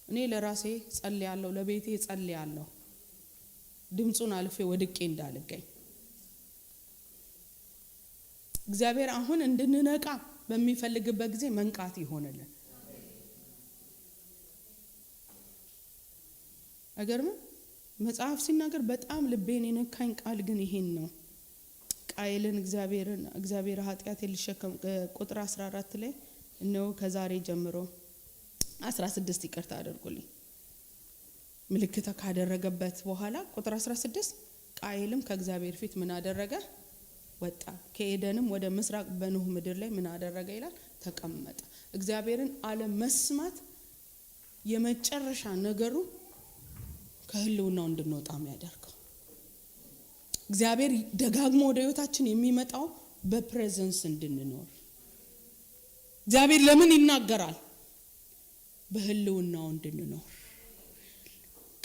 እኔ ለራሴ ጸልያለሁ ለቤቴ ጸልያለሁ ድምጹን አልፌ ወድቄ እንዳልገኝ እግዚአብሔር አሁን እንድንነቃ በሚፈልግበት ጊዜ መንቃት ይሆነልን። አገርም መጽሐፍ ሲናገር በጣም ልቤን የነካኝ ቃል ግን ይሄን ነው። ቃየልን እግዚአብሔር ኃጢአት ሊሸከም ቁጥር 14 ላይ ነው ከዛሬ ጀምሮ 16 ይቅርታ አድርጉልኝ ምልክት ካደረገበት በኋላ ቁጥር 16 ቃየልም ከእግዚአብሔር ፊት ምን አደረገ ወጣ ከኤደንም ወደ ምስራቅ በኖህ ምድር ላይ ምን አደረገ ይላል ተቀመጠ። እግዚአብሔርን አለመስማት የመጨረሻ ነገሩ ከህልውናው እንድንወጣ የሚያደርገው እግዚአብሔር ደጋግሞ ወደ ህይወታችን የሚመጣው በፕሬዘንስ እንድንኖር እግዚአብሔር ለምን ይናገራል በህልውናው እንድንኖር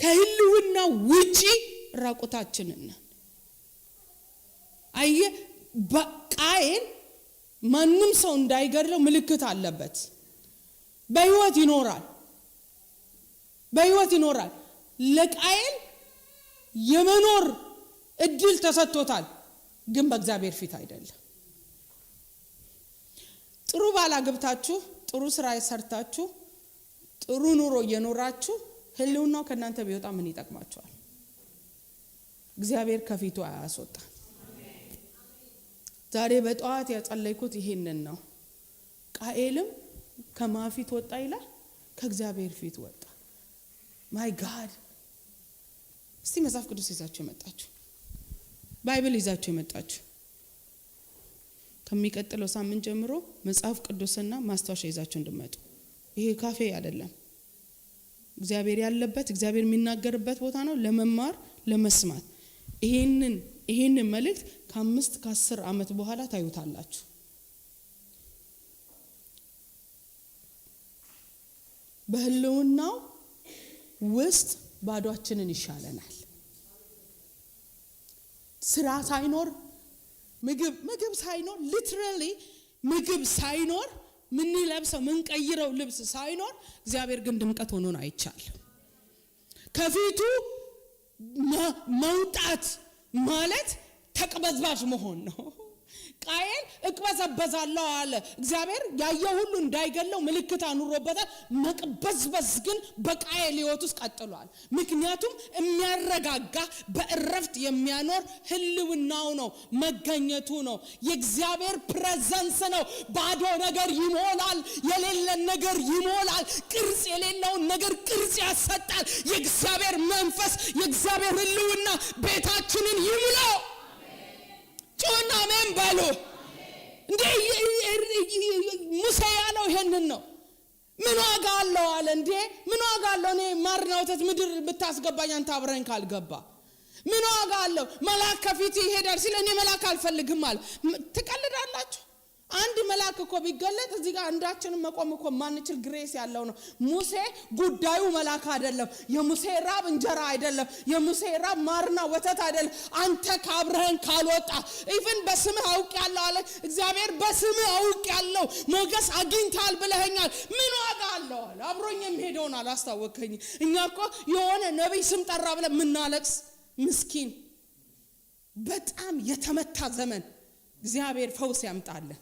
ከህልውናው ውጪ ራቁታችንን አየ ቃየል ማንም ሰው እንዳይገድለው ምልክት አለበት በህይወት ይኖራል ለቃየል የመኖር እድል ተሰጥቶታል ግን በእግዚአብሔር ፊት አይደለም። ጥሩ ባላግብታችሁ ጥሩ ስራ ሰርታችሁ ጥሩ ኑሮ እየኖራችሁ ህልውናው ከናንተ ቢወጣ ምን ይጠቅማችኋል? እግዚአብሔር ከፊቱ አያስወጣ። ዛሬ በጠዋት ያጸለይኩት ይሄንን ነው። ቃየልም ከማፊት ወጣ ይላል ከእግዚአብሔር ፊት ወጣ። ማይ ጋድ እስቲ መጽሐፍ ቅዱስ ይዛችሁ የመጣችሁ ባይብል ይዛችሁ የመጣችሁ ከሚቀጥለው ሳምንት ጀምሮ መጽሐፍ ቅዱስና ማስታወሻ ይዛችሁ እንድመጡ። ይሄ ካፌ አይደለም እግዚአብሔር ያለበት እግዚአብሔር የሚናገርበት ቦታ ነው ለመማር ለመስማት። ይሄንን መልእክት ከ5 ከ10 አመት በኋላ ታዩታላችሁ። በህልውናው ውስጥ ባዶአችንን ይሻለናል። ስራ ሳይኖር ምግብ ሳይኖር ሊትራሊ ምግብ ሳይኖር ምን ለብሰው ምን ቀይረው ልብስ ሳይኖር እግዚአብሔር ግን ድምቀት ሆኖን አይቻል። ከፊቱ መውጣት ማለት ተቀበዝባዥ መሆን ነው። ቃየል እቅበዘበዛለሁ አለ። እግዚአብሔር ያየው ሁሉ እንዳይገለው ምልክት አኑሮበታል። መቅበዝበዝ ግን በቃየል ህይወት ውስጥ ቀጥሏል። ምክንያቱም የሚያረጋጋ በእረፍት የሚያኖር ህልውናው ነው፣ መገኘቱ ነው፣ የእግዚአብሔር ፕሬዘንስ ነው። ባዶ ነገር ይሞላል፣ የሌለን ነገር ይሞላል፣ ቅርጽ የሌለውን ነገር ቅርጽ ያሰጣል። የእግዚአብሔር መንፈስ የእግዚአብሔር ህልውና ቤታችንን ይሙላው። ጮና አሜን በሉ። እንዴ ሙሴ ያለው ይሄንን ነው። ምን ዋጋ አለው አለ። እንዴ ምን ዋጋ አለው እኔ ማርና ወተት ምድር ብታስገባኝ አንተ አብረኝ ካልገባ ምን ዋጋ አለው? መልአክ ከፊት ይሄዳል ሲል እኔ መልአክ አልፈልግም አለ። ትቀልዳላችሁ? አንድ መልአክ እኮ ቢገለጥ እዚህ ጋር አንዳችንም መቆም እኮ ማንችል ግሬስ ያለው ነው። ሙሴ ጉዳዩ መልአክ አይደለም። የሙሴ ራብ እንጀራ አይደለም። የሙሴ ራብ ማርና ወተት አይደለም። አንተ ካብረህን ካልወጣ ኢቭን በስምህ አውቄያለሁ አለ እግዚአብሔር። በስምህ አውቄያለሁ ሞገስ አግኝታል ብለኸኛል። ምን ዋጋ አለው አለ። አብሮኝ የሚሄደውን አላስታወከኝ። እኛ እኮ የሆነ ነብይ ስም ጠራ ብለን ምናለቅስ ምስኪን። በጣም የተመታ ዘመን እግዚአብሔር ፈውስ ያምጣልን።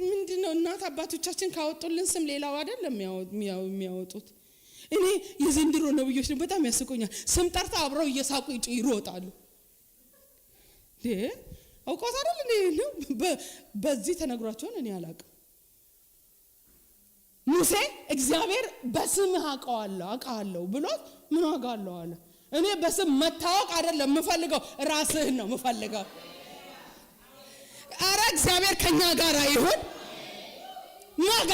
ምንድነው እናት አባቶቻችን ካወጡልን ስም ሌላው አይደለም የሚያወጡት። እኔ የዘንድሮ ነብዮች ነው በጣም ያስቆኛል። ስም ጠርታ አብረው እየሳቁ ይሮጣሉ። አውቀውት አይደል ነው በዚህ ተነግሯቸውን እኔ አላውቅም። ሙሴ እግዚአብሔር በስምህ አውቃለሁ ብሎት ምን ዋጋ አለው አለ። እኔ በስም መታወቅ አይደለም የምፈልገው ራስህን ነው የምፈልገው። አረ እግዚአብሔር ከኛ ጋር ይሁን። ማጋ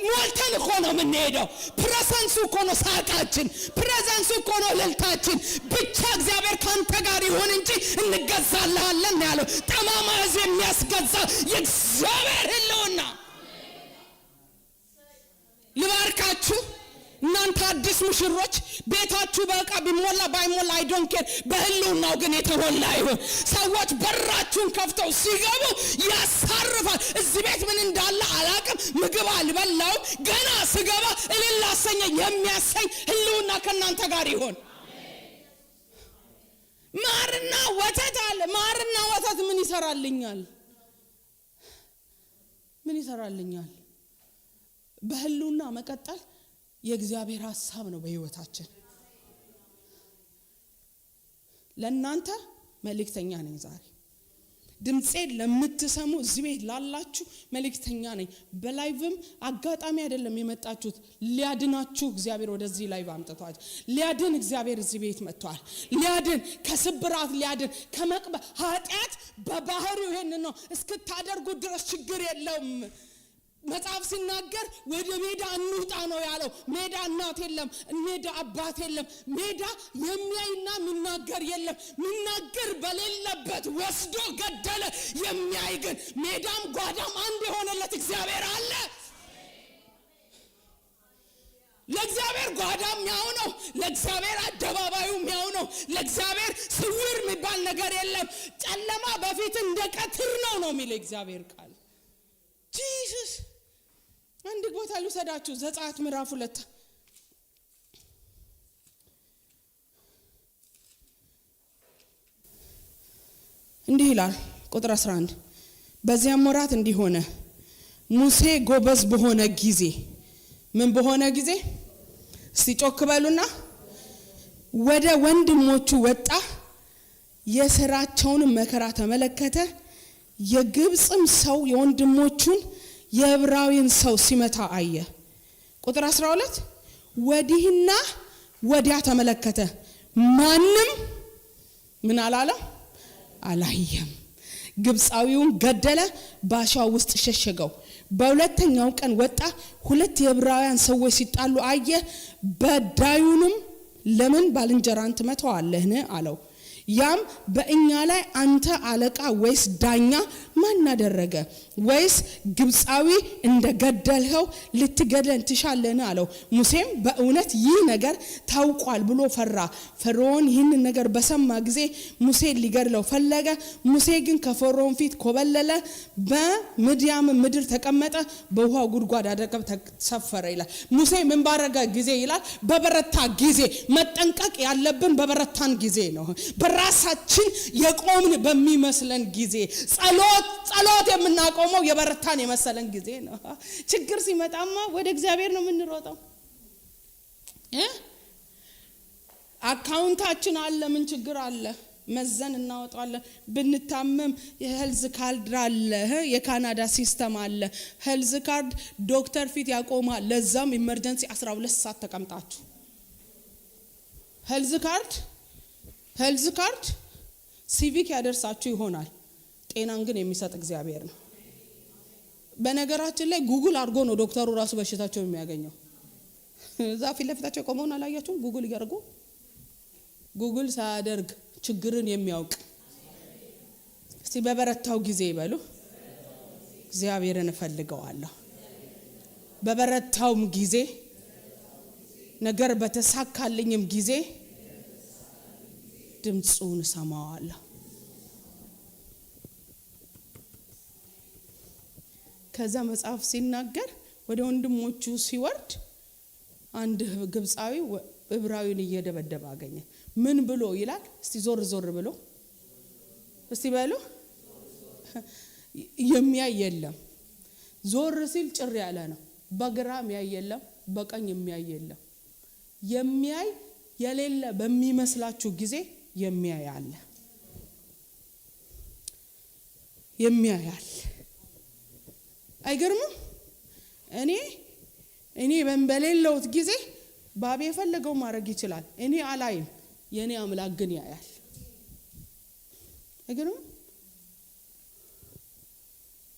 ሞልተን እኮ ነው የምንሄደው። ፕሬዘንሱ እኮ ነው ሳቃችን፣ ፕሬዘንሱ እኮ ነው እልልታችን። ብቻ እግዚአብሔር ካንተ ጋር ይሁን እንጂ እንገዛልሃለን ያለው ጠማማ ሕዝብ የሚያስገዛ የእግዚአብሔር ህልውና። ልባርካችሁ እናንተ አዲስ ሙሽሮች፣ ቤታችሁ በቃ ቢሞላ ባይሞላ አይ ዶንት ኬር፣ በህልውናው ግን የተሞላ ይሁን። ሰዎች በራችሁን ከፍተው ሲገቡ ያሳርፋል። እዚህ ቤት ምን እንዳለ አላቅም፣ ምግብ አልበላው፣ ገና ስገባ እልል አሰኘኝ የሚያሰኝ ህልውና ከእናንተ ጋር ይሁን። ማርና ወተት አለ። ማርና ወተት ምን ይሰራልኛል? ምን ይሰራልኛል? በህልውና መቀጠል የእግዚአብሔር ሐሳብ ነው በህይወታችን። ለእናንተ መልእክተኛ ነኝ ዛሬ። ድምጼን ለምትሰሙ እዚህ ቤት ላላችሁ መልእክተኛ ነኝ። በላይቭም አጋጣሚ አይደለም የመጣችሁት፣ ሊያድናችሁ እግዚአብሔር ወደዚህ ላይቭ አምጥቷል። ሊያድን እግዚአብሔር እዚህ ቤት መጥቷል። ሊያድን ከስብራት ሊያድን ከመቅበ ኃጢአት በባህሪው ይሄን ነው እስክታደርጉ ድረስ ችግር የለውም። መጽሐፍ ሲናገር ወደ ሜዳ እንውጣ ነው ያለው። ሜዳ እናት የለም፣ ሜዳ አባት የለም። ሜዳ የሚያይና የሚናገር የለም። የሚናገር በሌለበት ወስዶ ገደለ። የሚያይ ግን ሜዳም ጓዳም አንድ የሆነለት እግዚአብሔር አለ። ለእግዚአብሔር ጓዳም ያው ነው፣ ለእግዚአብሔር አደባባዩም ያው ነው። ለእግዚአብሔር ስውር የሚባል ነገር የለም። ጨለማ በፊት እንደ ቀትር ነው የሚለው እግዚአብሔር ቃል። ጂሰስ አንድ ቦታ ልውሰዳችሁ። ዘጸአት ምዕራፍ 2 እንዲህ ይላል ቁጥር 11 በዚያም ወራት እንዲህ ሆነ፣ ሙሴ ጎበዝ በሆነ ጊዜ። ምን በሆነ ጊዜ? እስቲ ጮክ በሉና። ወደ ወንድሞቹ ወጣ፣ የሥራቸውን መከራ ተመለከተ። የግብጽም ሰው የወንድሞቹን የዕብራዊን ሰው ሲመታ አየ። ቁጥር 12 ወዲህና ወዲያ ተመለከተ፣ ማንም ምን አላለም? አላየም። ግብጻዊውን ገደለ፣ ባሻው ውስጥ ሸሸገው። በሁለተኛው ቀን ወጣ፣ ሁለት የዕብራውያን ሰዎች ሲጣሉ አየ። በዳዩንም ለምን ባልንጀራን ትመታዋለህን አለው። ያም በእኛ ላይ አንተ አለቃ ወይስ ዳኛ ማን አደረገ? ወይስ ግብጻዊ እንደገደልኸው ልትገድለን ትሻለህን አለው። ሙሴም በእውነት ይህ ነገር ታውቋል ብሎ ፈራ። ፈርዖን ይህን ነገር በሰማ ጊዜ ሙሴ ሊገድለው ፈለገ። ሙሴ ግን ከፈርዖን ፊት ኮበለለ፣ በምድያም ምድር ተቀመጠ፣ በውሃ ጉድጓድ አጠገብ ተሰፈረ ይላል። ሙሴ ምን ባረገ ጊዜ ይላል? በበረታ ጊዜ። መጠንቀቅ ያለብን በበረታን ጊዜ ነው። በራሳችን የቆምን በሚመስለን ጊዜ ጸሎት የምናቆመው የበረታን የመሰለን ጊዜ ነው። ችግር ሲመጣማ ወደ እግዚአብሔር ነው የምንሮጠው። አካውንታችን አለ፣ ምን ችግር አለ? መዘን እናወጣለን። ብንታመም የሄልዝ ካርድ አለ፣ የካናዳ ሲስተም አለ። ሄልዝ ካርድ ዶክተር ፊት ያቆማል። ለዛም ኢመርጀንሲ 12 ሰዓት ተቀምጣችሁ ሄልዝ ካርድ ሲቪክ ያደርሳችሁ ይሆናል። ጤናን ግን የሚሰጥ እግዚአብሔር ነው። በነገራችን ላይ ጉግል አድርጎ ነው ዶክተሩ ራሱ በሽታቸው የሚያገኘው። እዛ ፊት ለፊታቸው ቆመውን አላያችሁም? ጉግል ያደርጉ። ጉግል ሳያደርግ ችግርን የሚያውቅ እስቲ በበረታው ጊዜ ይበሉ፣ እግዚአብሔርን እፈልገዋለሁ። በበረታውም ጊዜ ነገር በተሳካልኝም ጊዜ ድምጹን ሰማዋለሁ። ከዛ መጽሐፍ ሲናገር ወደ ወንድሞቹ ሲወርድ አንድ ግብጻዊ ዕብራዊን እየደበደበ አገኘ። ምን ብሎ ይላል? እስቲ ዞር ብሎ እስቲ በሉ። የሚያይ የለም። ዞር ሲል ጭር ያለ ነው። በግራ የሚያይ የለም፣ በቀኝ የሚያይ የለም። የሚያይ የሌለ በሚመስላችሁ ጊዜ የሚያይ አለ። የሚያይ አለ። አይገርምም? እኔ በሌለውት ጊዜ ባቤ የፈለገው ማድረግ ይችላል። እኔ አላይም፣ የኔ አምላክ ግን ያያል። አይገርምም?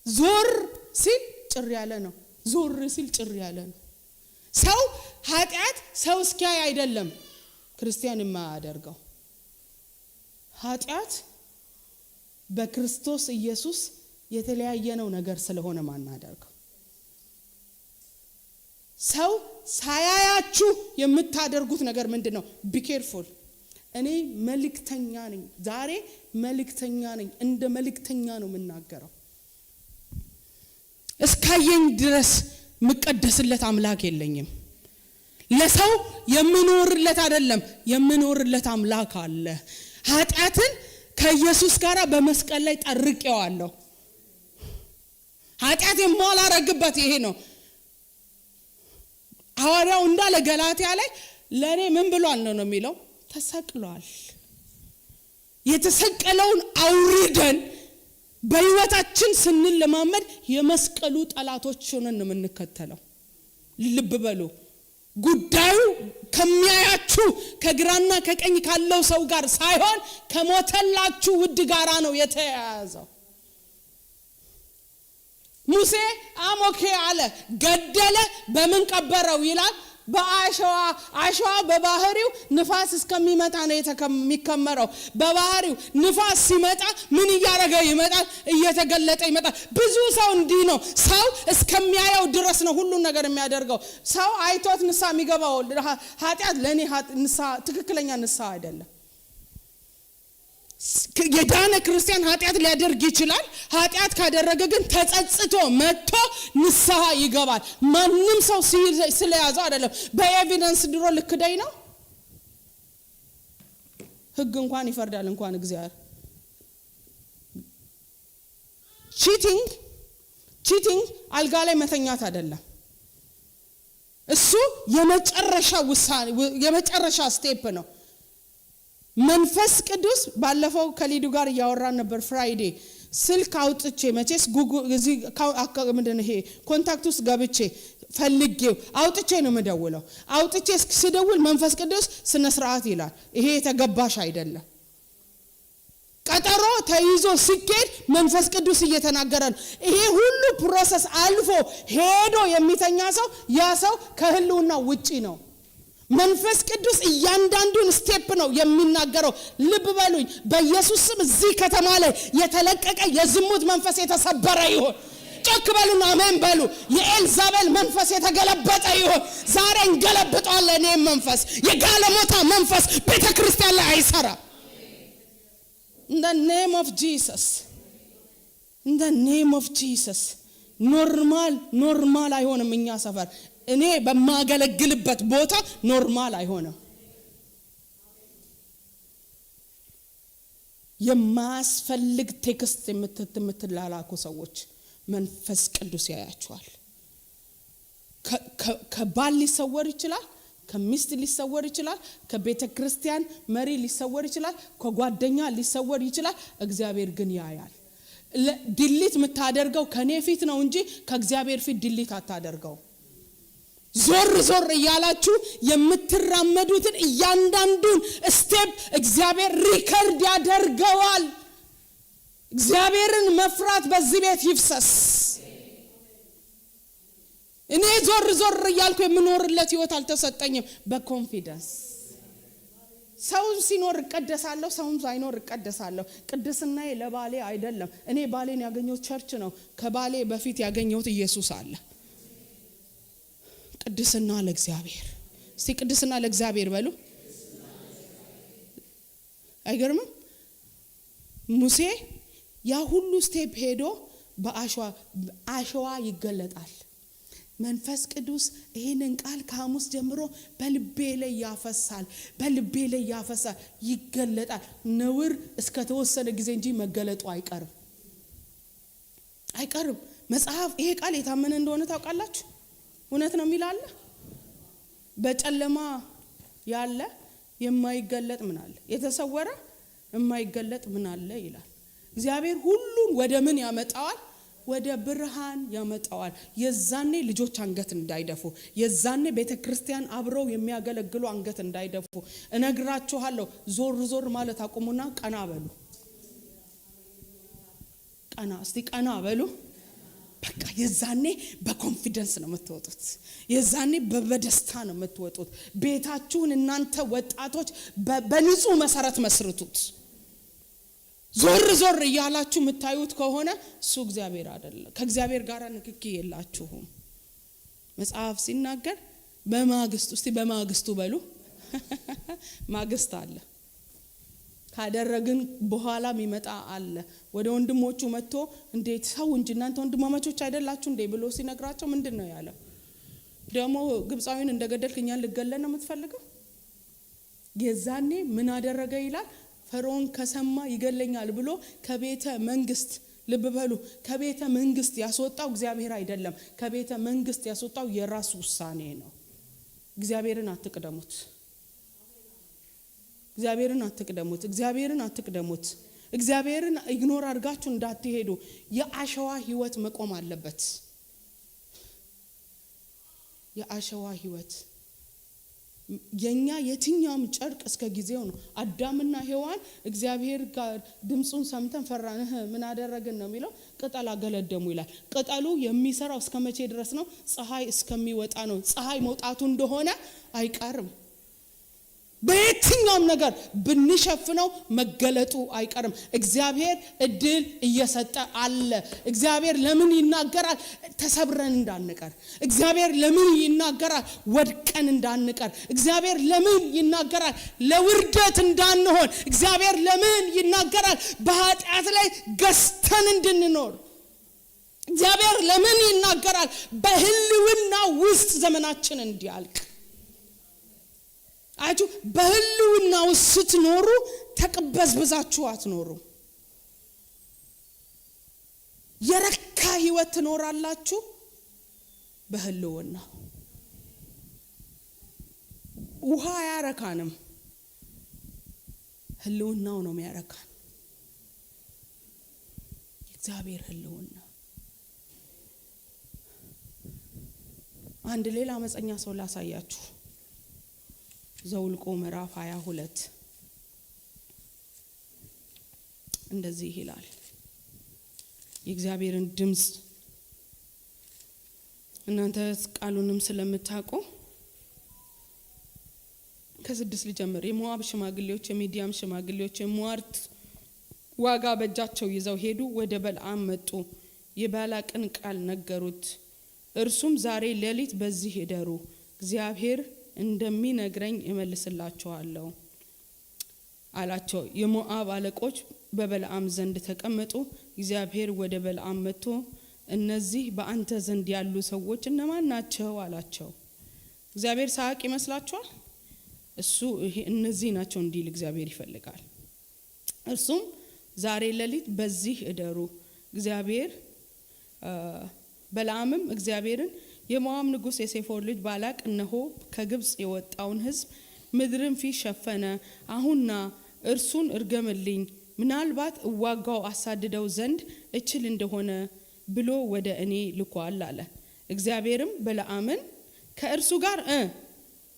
ዞር ሲል ጭር ያለ ነው። ዞር ሲል ጭር ያለ ነው። ሰው ኃጢአት ሰው እስኪያይ አይደለም ክርስቲያን የማያደርገው። ኃጢአት በክርስቶስ ኢየሱስ የተለያየ ነው ነገር ስለሆነ ማናደርገው። ሰው ሳያያችሁ የምታደርጉት ነገር ምንድነው? ቢ ኬርፉል። እኔ መልእክተኛ ነኝ፣ ዛሬ መልእክተኛ ነኝ። እንደ መልእክተኛ ነው የምናገረው። እስካየኝ ድረስ ምቀደስለት አምላክ የለኝም። ለሰው የምኖርለት አይደለም፣ የምኖርለት አምላክ አለ። ኃጢአትን ከኢየሱስ ጋር በመስቀል ላይ ጠርቄዋለሁ። ኃጢአት የማላረግበት ይሄ ነው። ሐዋርያው እንዳለ ገላትያ ላይ ለኔ ምን ብሏል ነው የሚለው? ተሰቅሏል። የተሰቀለውን አውርደን በህይወታችን ስንለማመድ የመስቀሉ ጠላቶች ሆነን የምንከተለው። ልብ በሉ፣ ጉዳዩ ከሚያያችሁ ከግራና ከቀኝ ካለው ሰው ጋር ሳይሆን ከሞተላችሁ ውድ ጋራ ነው የተያያዘው። ሙሴ አሞኬ አለ፣ ገደለ፣ በምን ቀበረው ይላል? በአሸዋ በባህሪው ንፋስ እስከሚመጣ ነው የሚከመረው። በባህሪው ንፋስ ሲመጣ ምን እያደረገ ይመጣል? እየተገለጠ ይመጣል። ብዙ ሰው እንዲህ ነው። ሰው እስከሚያየው ድረስ ነው ሁሉን ነገር የሚያደርገው። ሰው አይቶት ንስሐ የሚገባው ኃጢአት ለኔ ንስሐ ትክክለኛ ንስሐ አይደለም። የዳነ ክርስቲያን ኃጢአት ሊያደርግ ይችላል። ኃጢአት ካደረገ ግን ተጸጽቶ መጥቶ ንስሐ ይገባል። ማንም ሰው ስለያዘው አይደለም። በኤቪደንስ ድሮ ልክደይ ነው። ህግ እንኳን ይፈርዳል እንኳን እግዚአብሔር። ቺቲንግ አልጋ ላይ መተኛት አይደለም። እሱ የመጨረሻ ውሳኔ የመጨረሻ ስቴፕ ነው። መንፈስ ቅዱስ ባለፈው ከሊዱ ጋር ያወራን ነበር ፍራይዴ። ስልክ አውጥቼ መቼስ ጉግል እዚ ምንድነው ይሄ ኮንታክት ውስጥ ገብቼ ፈልጌው አውጥቼ ነው የምደውለው። አውጥቼ ስደውል መንፈስ ቅዱስ ስነ ስርዓት ይላል። ይሄ የተገባሽ አይደለም። ቀጠሮ ተይዞ ሲኬድ መንፈስ ቅዱስ እየተናገረ ነው። ይሄ ሁሉ ፕሮሰስ አልፎ ሄዶ የሚተኛ ሰው ያ ሰው ከህልውና ውጪ ነው። መንፈስ ቅዱስ እያንዳንዱን ስቴፕ ነው የሚናገረው። ልብ በሉኝ፣ በኢየሱስ ስም እዚህ ከተማ ላይ የተለቀቀ የዝሙት መንፈስ የተሰበረ ይሁን። ጮክ በሉና አሜን በሉ። የኤልዛቤል መንፈስ የተገለበጠ ይሁን። ዛሬ እንገለብጠዋለን። ይሄ መንፈስ የጋለሞታ መንፈስ ቤተክርስቲያን ላይ አይሰራ። in the name of Jesus, in the name of Jesus። ኖርማል አይሆንም። እኛ ሰፈር እኔ በማገለግልበት ቦታ ኖርማል አይሆንም። የማስፈልግ ቴክስት የምትላላኩ ሰዎች መንፈስ ቅዱስ ያያችኋል። ከባል ሊሰወር ይችላል፣ ከሚስት ሊሰወር ይችላል፣ ከቤተ ክርስቲያን መሪ ሊሰወር ይችላል፣ ከጓደኛ ሊሰወር ይችላል። እግዚአብሔር ግን ያያል። ዲሊት የምታደርገው ከኔ ፊት ነው እንጂ ከእግዚአብሔር ፊት ዲሊት አታደርገው። ዞር እያላችሁ የምትራመዱትን እያንዳንዱን ስቴፕ እግዚአብሔር ሪከርድ ያደርገዋል። እግዚአብሔርን መፍራት በዚህ ቤት ይፍሰስ። እኔ ዞር እያልኩ የምኖርለት ህይወት አልተሰጠኝም። በኮንፊደንስ ሰው ሲኖር እቀደሳለሁ፣ ሰው ሳይኖር እቀደሳለሁ። ቅድስናዬ ለባሌ አይደለም። እኔ ባሌን ያገኘሁት ቸርች ነው። ከባሌ በፊት ያገኘሁት ኢየሱስ አለ። ቅድስና ለእግዚአብሔር። እስቲ ቅድስና ለእግዚአብሔር በሉ። አይገርምም? ሙሴ ያ ሁሉ ስቴፕ ሄዶ በአሸዋ ይገለጣል። መንፈስ ቅዱስ ይሄንን ቃል ከሐሙስ ጀምሮ በልቤ ላይ ያፈሳል፣ ይገለጣል። ነውር እስከ ተወሰነ ጊዜ እንጂ መገለጡ አይቀርም። መጽሐፍ ይሄ ቃል የታመነ እንደሆነ ታውቃላችሁ። እውነት ነው የሚላል። በጨለማ ያለ የማይገለጥ ምን አለ? የተሰወረ የማይገለጥ ምን አለ ይላል። እግዚአብሔር ሁሉን ወደ ምን ያመጣዋል? ወደ ብርሃን ያመጣዋል። የዛኔ ልጆች አንገት እንዳይደፉ፣ የዛኔ ቤተክርስቲያን አብረው የሚያገለግሉ አንገት እንዳይደፉ እነግራችኋለሁ። ዞር ማለት አቁሙና ቀና በሉ። እስቲ ቀና በሉ። በቃ የዛኔ በኮንፊደንስ ነው የምትወጡት። የዛኔ በደስታ ነው የምትወጡት። ቤታችሁን እናንተ ወጣቶች በንጹህ መሰረት መስርቱት። ዞር እያላችሁ የምታዩት ከሆነ እሱ እግዚአብሔር አይደለም። ከእግዚአብሔር ጋር ንክኪ የላችሁም። መጽሐፍ ሲናገር በማግስቱ እስቲ በማግስቱ በሉ ማግስት አለ። ካደረግን በኋላ የሚመጣ አለ። ወደ ወንድሞቹ መጥቶ እንዴት ሰው እንጂ እናንተ ወንድማማቾች አይደላችሁ እንዴ ብሎ ሲነግራቸው ምንድነው ያለው? ደግሞ ግብፃዊን እንደገደልክ እኛን ልገለን ነው የምትፈልገው? የዛኔ ምን አደረገ ይላል? ፈርዖን ከሰማ ይገለኛል ብሎ ከቤተ መንግስት ልብ በሉ፣ ከቤተ መንግስት ያስወጣው እግዚአብሔር አይደለም። ከቤተ መንግስት ያስወጣው የራሱ ውሳኔ ነው። እግዚአብሔርን አትቅደሙት። እግዚአብሔርን አትቅደሙት። እግዚአብሔርን አትቅደሙት። እግዚአብሔርን ኢግኖር አድርጋችሁ እንዳትሄዱ። የአሸዋ ህይወት መቆም አለበት። የአሸዋ ህይወት የኛ የትኛውም ጨርቅ እስከ ጊዜው ነው። አዳምና ሔዋን እግዚአብሔር ጋር ድምጹን ሰምተን ፈራን ምን አደረግን ነው የሚለው? ቅጠል አገለደሙ ይላል። ቅጠሉ የሚሰራው እስከ መቼ ድረስ ነው? ፀሐይ እስከሚወጣ ነው። ፀሐይ መውጣቱ እንደሆነ አይቀርም። በየትኛውም ነገር ብንሸፍነው መገለጡ አይቀርም። እግዚአብሔር እድል እየሰጠ አለ። እግዚአብሔር ለምን ይናገራል? ተሰብረን እንዳንቀር። እግዚአብሔር ለምን ይናገራል? ወድቀን እንዳንቀር። እግዚአብሔር ለምን ይናገራል? ለውርደት እንዳንሆን። እግዚአብሔር ለምን ይናገራል? በኃጢአት ላይ ገዝተን እንድንኖር። እግዚአብሔር ለምን ይናገራል? በህልውና ውስጥ ዘመናችን እንዲያልቅ። አጁ በህልውና ውስጥ ስትኖሩ ተቀበዝብዛችሁ አትኖሩ። የረካ ህይወት ትኖራላችሁ በህልውና። ውሃ አያረካንም፣ ህልውናው ነው የሚያረካን። እግዚአብሔር ህልውና። አንድ ሌላ አመፀኛ ሰው ላሳያችሁ። ዘውልቆ ምዕራፍ 22 እንደዚህ ይላል። የእግዚአብሔርን ድምጽ እናንተ ቃሉንም ስለምታውቁ ከ6 ልጀምር። የሞዓብ ሽማግሌዎች፣ የሚዲያም ሽማግሌዎች የሟርት ዋጋ በእጃቸው ይዘው ሄዱ። ወደ በለዓም መጡ፣ የባላቅን ቃል ነገሩት። እርሱም ዛሬ ሌሊት በዚህ እደሩ፣ እግዚአብሔር እንደሚነግረኝ እመልስላችኋለሁ አላቸው። የሞዓብ አለቆች በበለዓም ዘንድ ተቀመጡ። እግዚአብሔር ወደ በለዓም መጥቶ እነዚህ በአንተ ዘንድ ያሉ ሰዎች እነማን ናቸው አላቸው። እግዚአብሔር ሳቅ ይመስላችኋል? እሱ እነዚህ ናቸው እንዲል እግዚአብሔር ይፈልጋል። እርሱም ዛሬ ሌሊት በዚህ እደሩ። እግዚአብሔር በለዓምም እግዚአብሔርን የሞዓብ ንጉስ የሴፎር ልጅ ባላቅ እነሆ ከግብጽ የወጣውን ሕዝብ ምድርን ፊት ሸፈነ። አሁንና እርሱን እርገምልኝ፣ ምናልባት እዋጋው አሳድደው ዘንድ እችል እንደሆነ ብሎ ወደ እኔ ልኳል አለ። እግዚአብሔርም በለዓምን ከእርሱ ጋር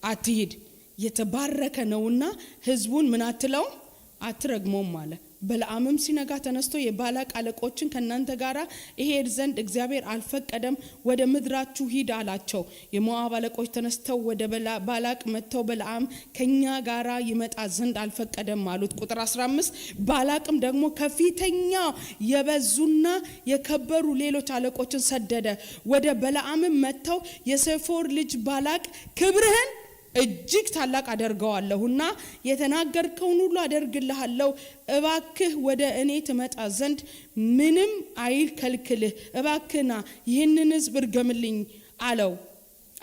አትሂድ፣ የተባረከ ነውና ሕዝቡን ምን አትለው አትረግሞም አለ። በለዓምም ሲነጋ ተነስቶ የባላቅ አለቆችን ከናንተ ጋራ እሄድ ዘንድ እግዚአብሔር አልፈቀደም፣ ወደ ምድራችሁ ሂድ አላቸው። የሞዓብ አለቆች ተነስተው ወደ ባላቅ መጥተው በለዓም ከኛ ጋራ ይመጣ ዘንድ አልፈቀደም አሉት። ቁጥር 15 ባላቅም ደግሞ ከፊተኛ የበዙና የከበሩ ሌሎች አለቆችን ሰደደ። ወደ በለዓምም መጥተው የሴፎር ልጅ ባላቅ ክብርህን እጅግ ታላቅ አደርገዋለሁና የተናገርከውን ሁሉ አደርግልሃለሁ፣ እባክህ ወደ እኔ ትመጣ ዘንድ ምንም አይከልክልህ፣ እባክህና ይህንን ሕዝብ እርገምልኝ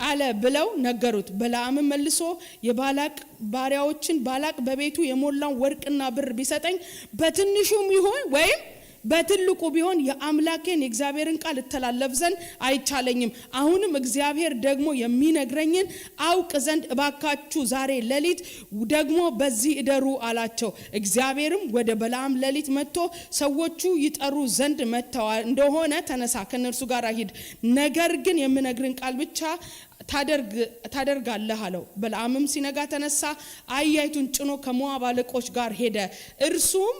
አለ ብለው ነገሩት። በለዓም መልሶ የባላቅ ባሪያዎችን ባላቅ በቤቱ የሞላውን ወርቅና ብር ቢሰጠኝ በትንሹም ይሁን ወይም በትልቁ ቢሆን የአምላኬን የእግዚአብሔርን ቃል እተላለፍ ዘንድ አይቻለኝም። አሁንም እግዚአብሔር ደግሞ የሚነግረኝን አውቅ ዘንድ እባካችሁ ዛሬ ሌሊት ደግሞ በዚህ እደሩ አላቸው። እግዚአብሔርም ወደ በለዓም ሌሊት መጥቶ ሰዎቹ ይጠሩ ዘንድ መጥተዋል እንደሆነ ተነሳ፣ ከነርሱ ጋር ሂድ፣ ነገር ግን የምነግርን ቃል ብቻ ታደርጋለህ አለው። በለዓምም ሲነጋ ተነሳ፣ አህያይቱን ጭኖ ከሞዓብ አለቆች ጋር ሄደ። እርሱም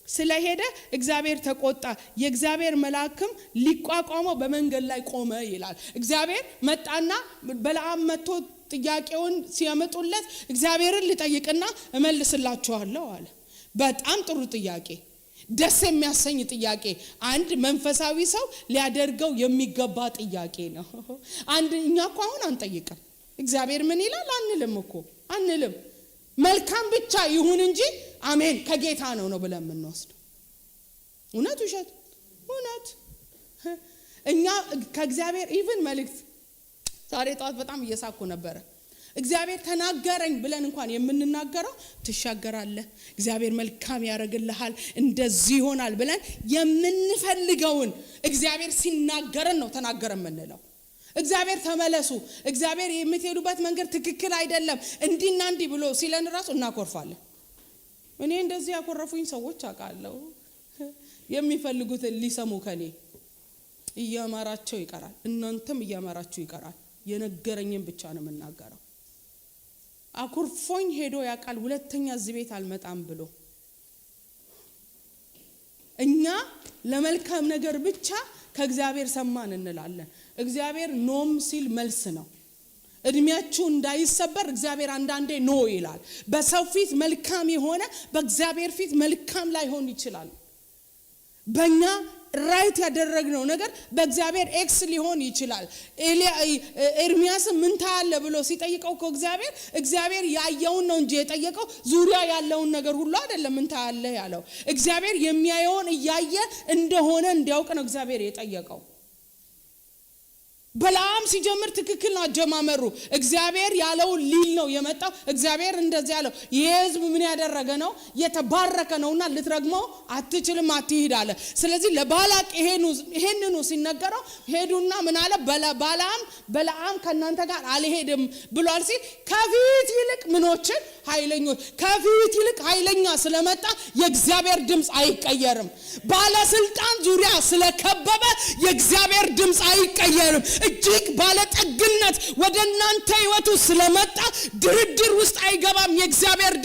ስለሄደ እግዚአብሔር ተቆጣ፣ የእግዚአብሔር መልአክም ሊቋቋመው በመንገድ ላይ ቆመ ይላል። እግዚአብሔር መጣና በለዓም መጥቶ ጥያቄውን ሲያመጡለት እግዚአብሔርን ልጠይቅና እመልስላችኋለሁ አለ። በጣም ጥሩ ጥያቄ፣ ደስ የሚያሰኝ ጥያቄ፣ አንድ መንፈሳዊ ሰው ሊያደርገው የሚገባ ጥያቄ ነው። እኛ እኮ አሁን አንጠይቅም። እግዚአብሔር ምን ይላል አንልም እኮ አንልም። መልካም ብቻ ይሁን እንጂ አሜን ከጌታ ነው ብለን የምንወስደው። እውነት ውሸት? እውነት። እኛ ከእግዚአብሔር ኢቭን መልእክት ዛሬ ጠዋት በጣም እየሳኩ ነበረ። እግዚአብሔር ተናገረኝ ብለን እንኳን የምንናገረው ትሻገራለህ፣ እግዚአብሔር መልካም ያደርግልሃል፣ እንደዚህ ይሆናል ብለን የምንፈልገውን እግዚአብሔር ሲናገረን ነው ተናገረን የምንለው። እግዚአብሔር ተመለሱ፣ እግዚአብሔር የምትሄዱበት መንገድ ትክክል አይደለም እንዲና እንዲህ ብሎ ሲለን ራሱ እናኮርፋለን። እኔ እንደዚህ ያኮረፉኝ ሰዎች አውቃለሁ። የሚፈልጉትን ሊሰሙ ከኔ እያማራቸው ይቀራል፣ እናንተም እያማራችሁ ይቀራል። የነገረኝን ብቻ ነው የምናገረው። አኩርፎኝ ሄዶ ያውቃል ሁለተኛ እዚህ ቤት አልመጣም ብሎ። እኛ ለመልካም ነገር ብቻ ከእግዚአብሔር ሰማን እንላለን። እግዚአብሔር ኖም ሲል መልስ ነው። እድሜያችሁ እንዳይሰበር እግዚአብሔር አንዳንዴ ኖ ይላል። በሰው ፊት መልካም የሆነ በእግዚአብሔር ፊት መልካም ላይሆን ይችላል። በእኛ ራይት ያደረግነው ነገር በእግዚአብሔር ኤክስ ሊሆን ይችላል። ኤርሚያስ ምን ታያለ ብሎ ሲጠይቀው እግዚአብሔር ያየውን ነው እንጂ የጠየቀው ዙሪያ ያለውን ነገር ሁሉ አይደለም። ምን ታያለ ያለው እግዚአብሔር የሚያየውን እያየ እንደሆነ እንዲያውቅ ነው እግዚአብሔር የጠየቀው። በለዓም ሲጀምር ትክክል ነው አጀማመሩ። እግዚአብሔር ያለው ሊል ነው የመጣው። እግዚአብሔር እንደዚህ ያለው የሕዝብ ምን ያደረገ ነው የተባረከ ነውና ልትረግመው አትችልም አትሂድ አለ። ስለዚህ ለባላቅ ይሄንኑ ሲነገረው ሄዱና ምን አለ በለዓም ከናንተ ጋር አልሄድም ብሏል ሲል ከፊት ይልቅ ምኖችን ኃይለኞች ከፊት ይልቅ ኃይለኛ ስለመጣ የእግዚአብሔር ድምጽ አይቀየርም። ባለስልጣን ዙሪያ ስለከበበ የእግዚአብሔር ድምጽ አይቀየርም። እጅግ ባለጠግነት ወደናንተ ህይወቱ ስለመጣ ድርድር ውስጥ አይገባም። የእግዚአብሔር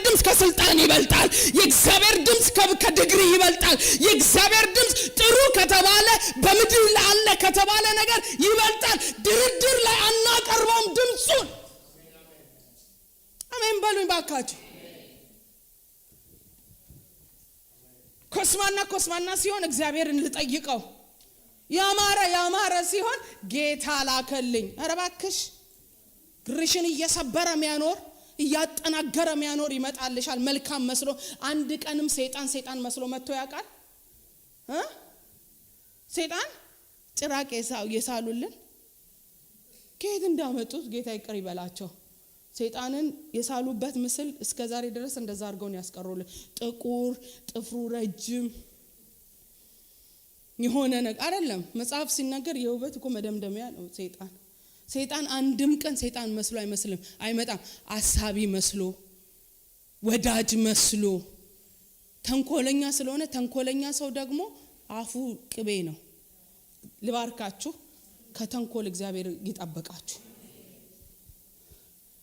ድምጽ ከስልጣን ይበልጣል። የእግዚአብሔር ድምጽ ከዲግሪ ይበልጣል። የእግዚአብሔር ድምጽ ጥሩ ከተባለ በምድር ላይ አለ ከተባለ ነገር ይበልጣል። ድርድር ላይ አናቀርበውም ድምጹን። አሜን በሉኝ ባካችሁ። ኮስማና ሲሆን እግዚአብሔርን ልጠይቀው፣ ያማረ ሲሆን ጌታ ላከልኝ። ኧረ እባክሽ ግርሽን እየሰበረ የሚያኖር እያጠናገረ የሚያኖር ይመጣልሻል መልካም መስሎ። አንድ ቀንም ሰይጣን መስሎ መጥቶ ያውቃል? ሰይጣን ጭራቅ የሳሉልን ከየት እንዳመጡት ጌታ ይቅር ይበላቸው። ሰይጣንን የሳሉበት ምስል እስከዛሬ ድረስ እንደዛ አድርገው ነው ያስቀሩልን። ጥቁር ጥፍሩ ረጅም የሆነ ነገር አይደለም። መጽሐፍ ሲናገር የውበት እኮ መደምደሚያ ነው ሰይጣን አንድም ቀን ሰይጣን መስሎ አይመጣም። አሳቢ መስሎ፣ ወዳጅ መስሎ፣ ተንኮለኛ ስለሆነ ተንኮለኛ ሰው ደግሞ አፉ ቅቤ ነው። ልባርካችሁ፣ ከተንኮል እግዚአብሔር ይጠብቃችሁ።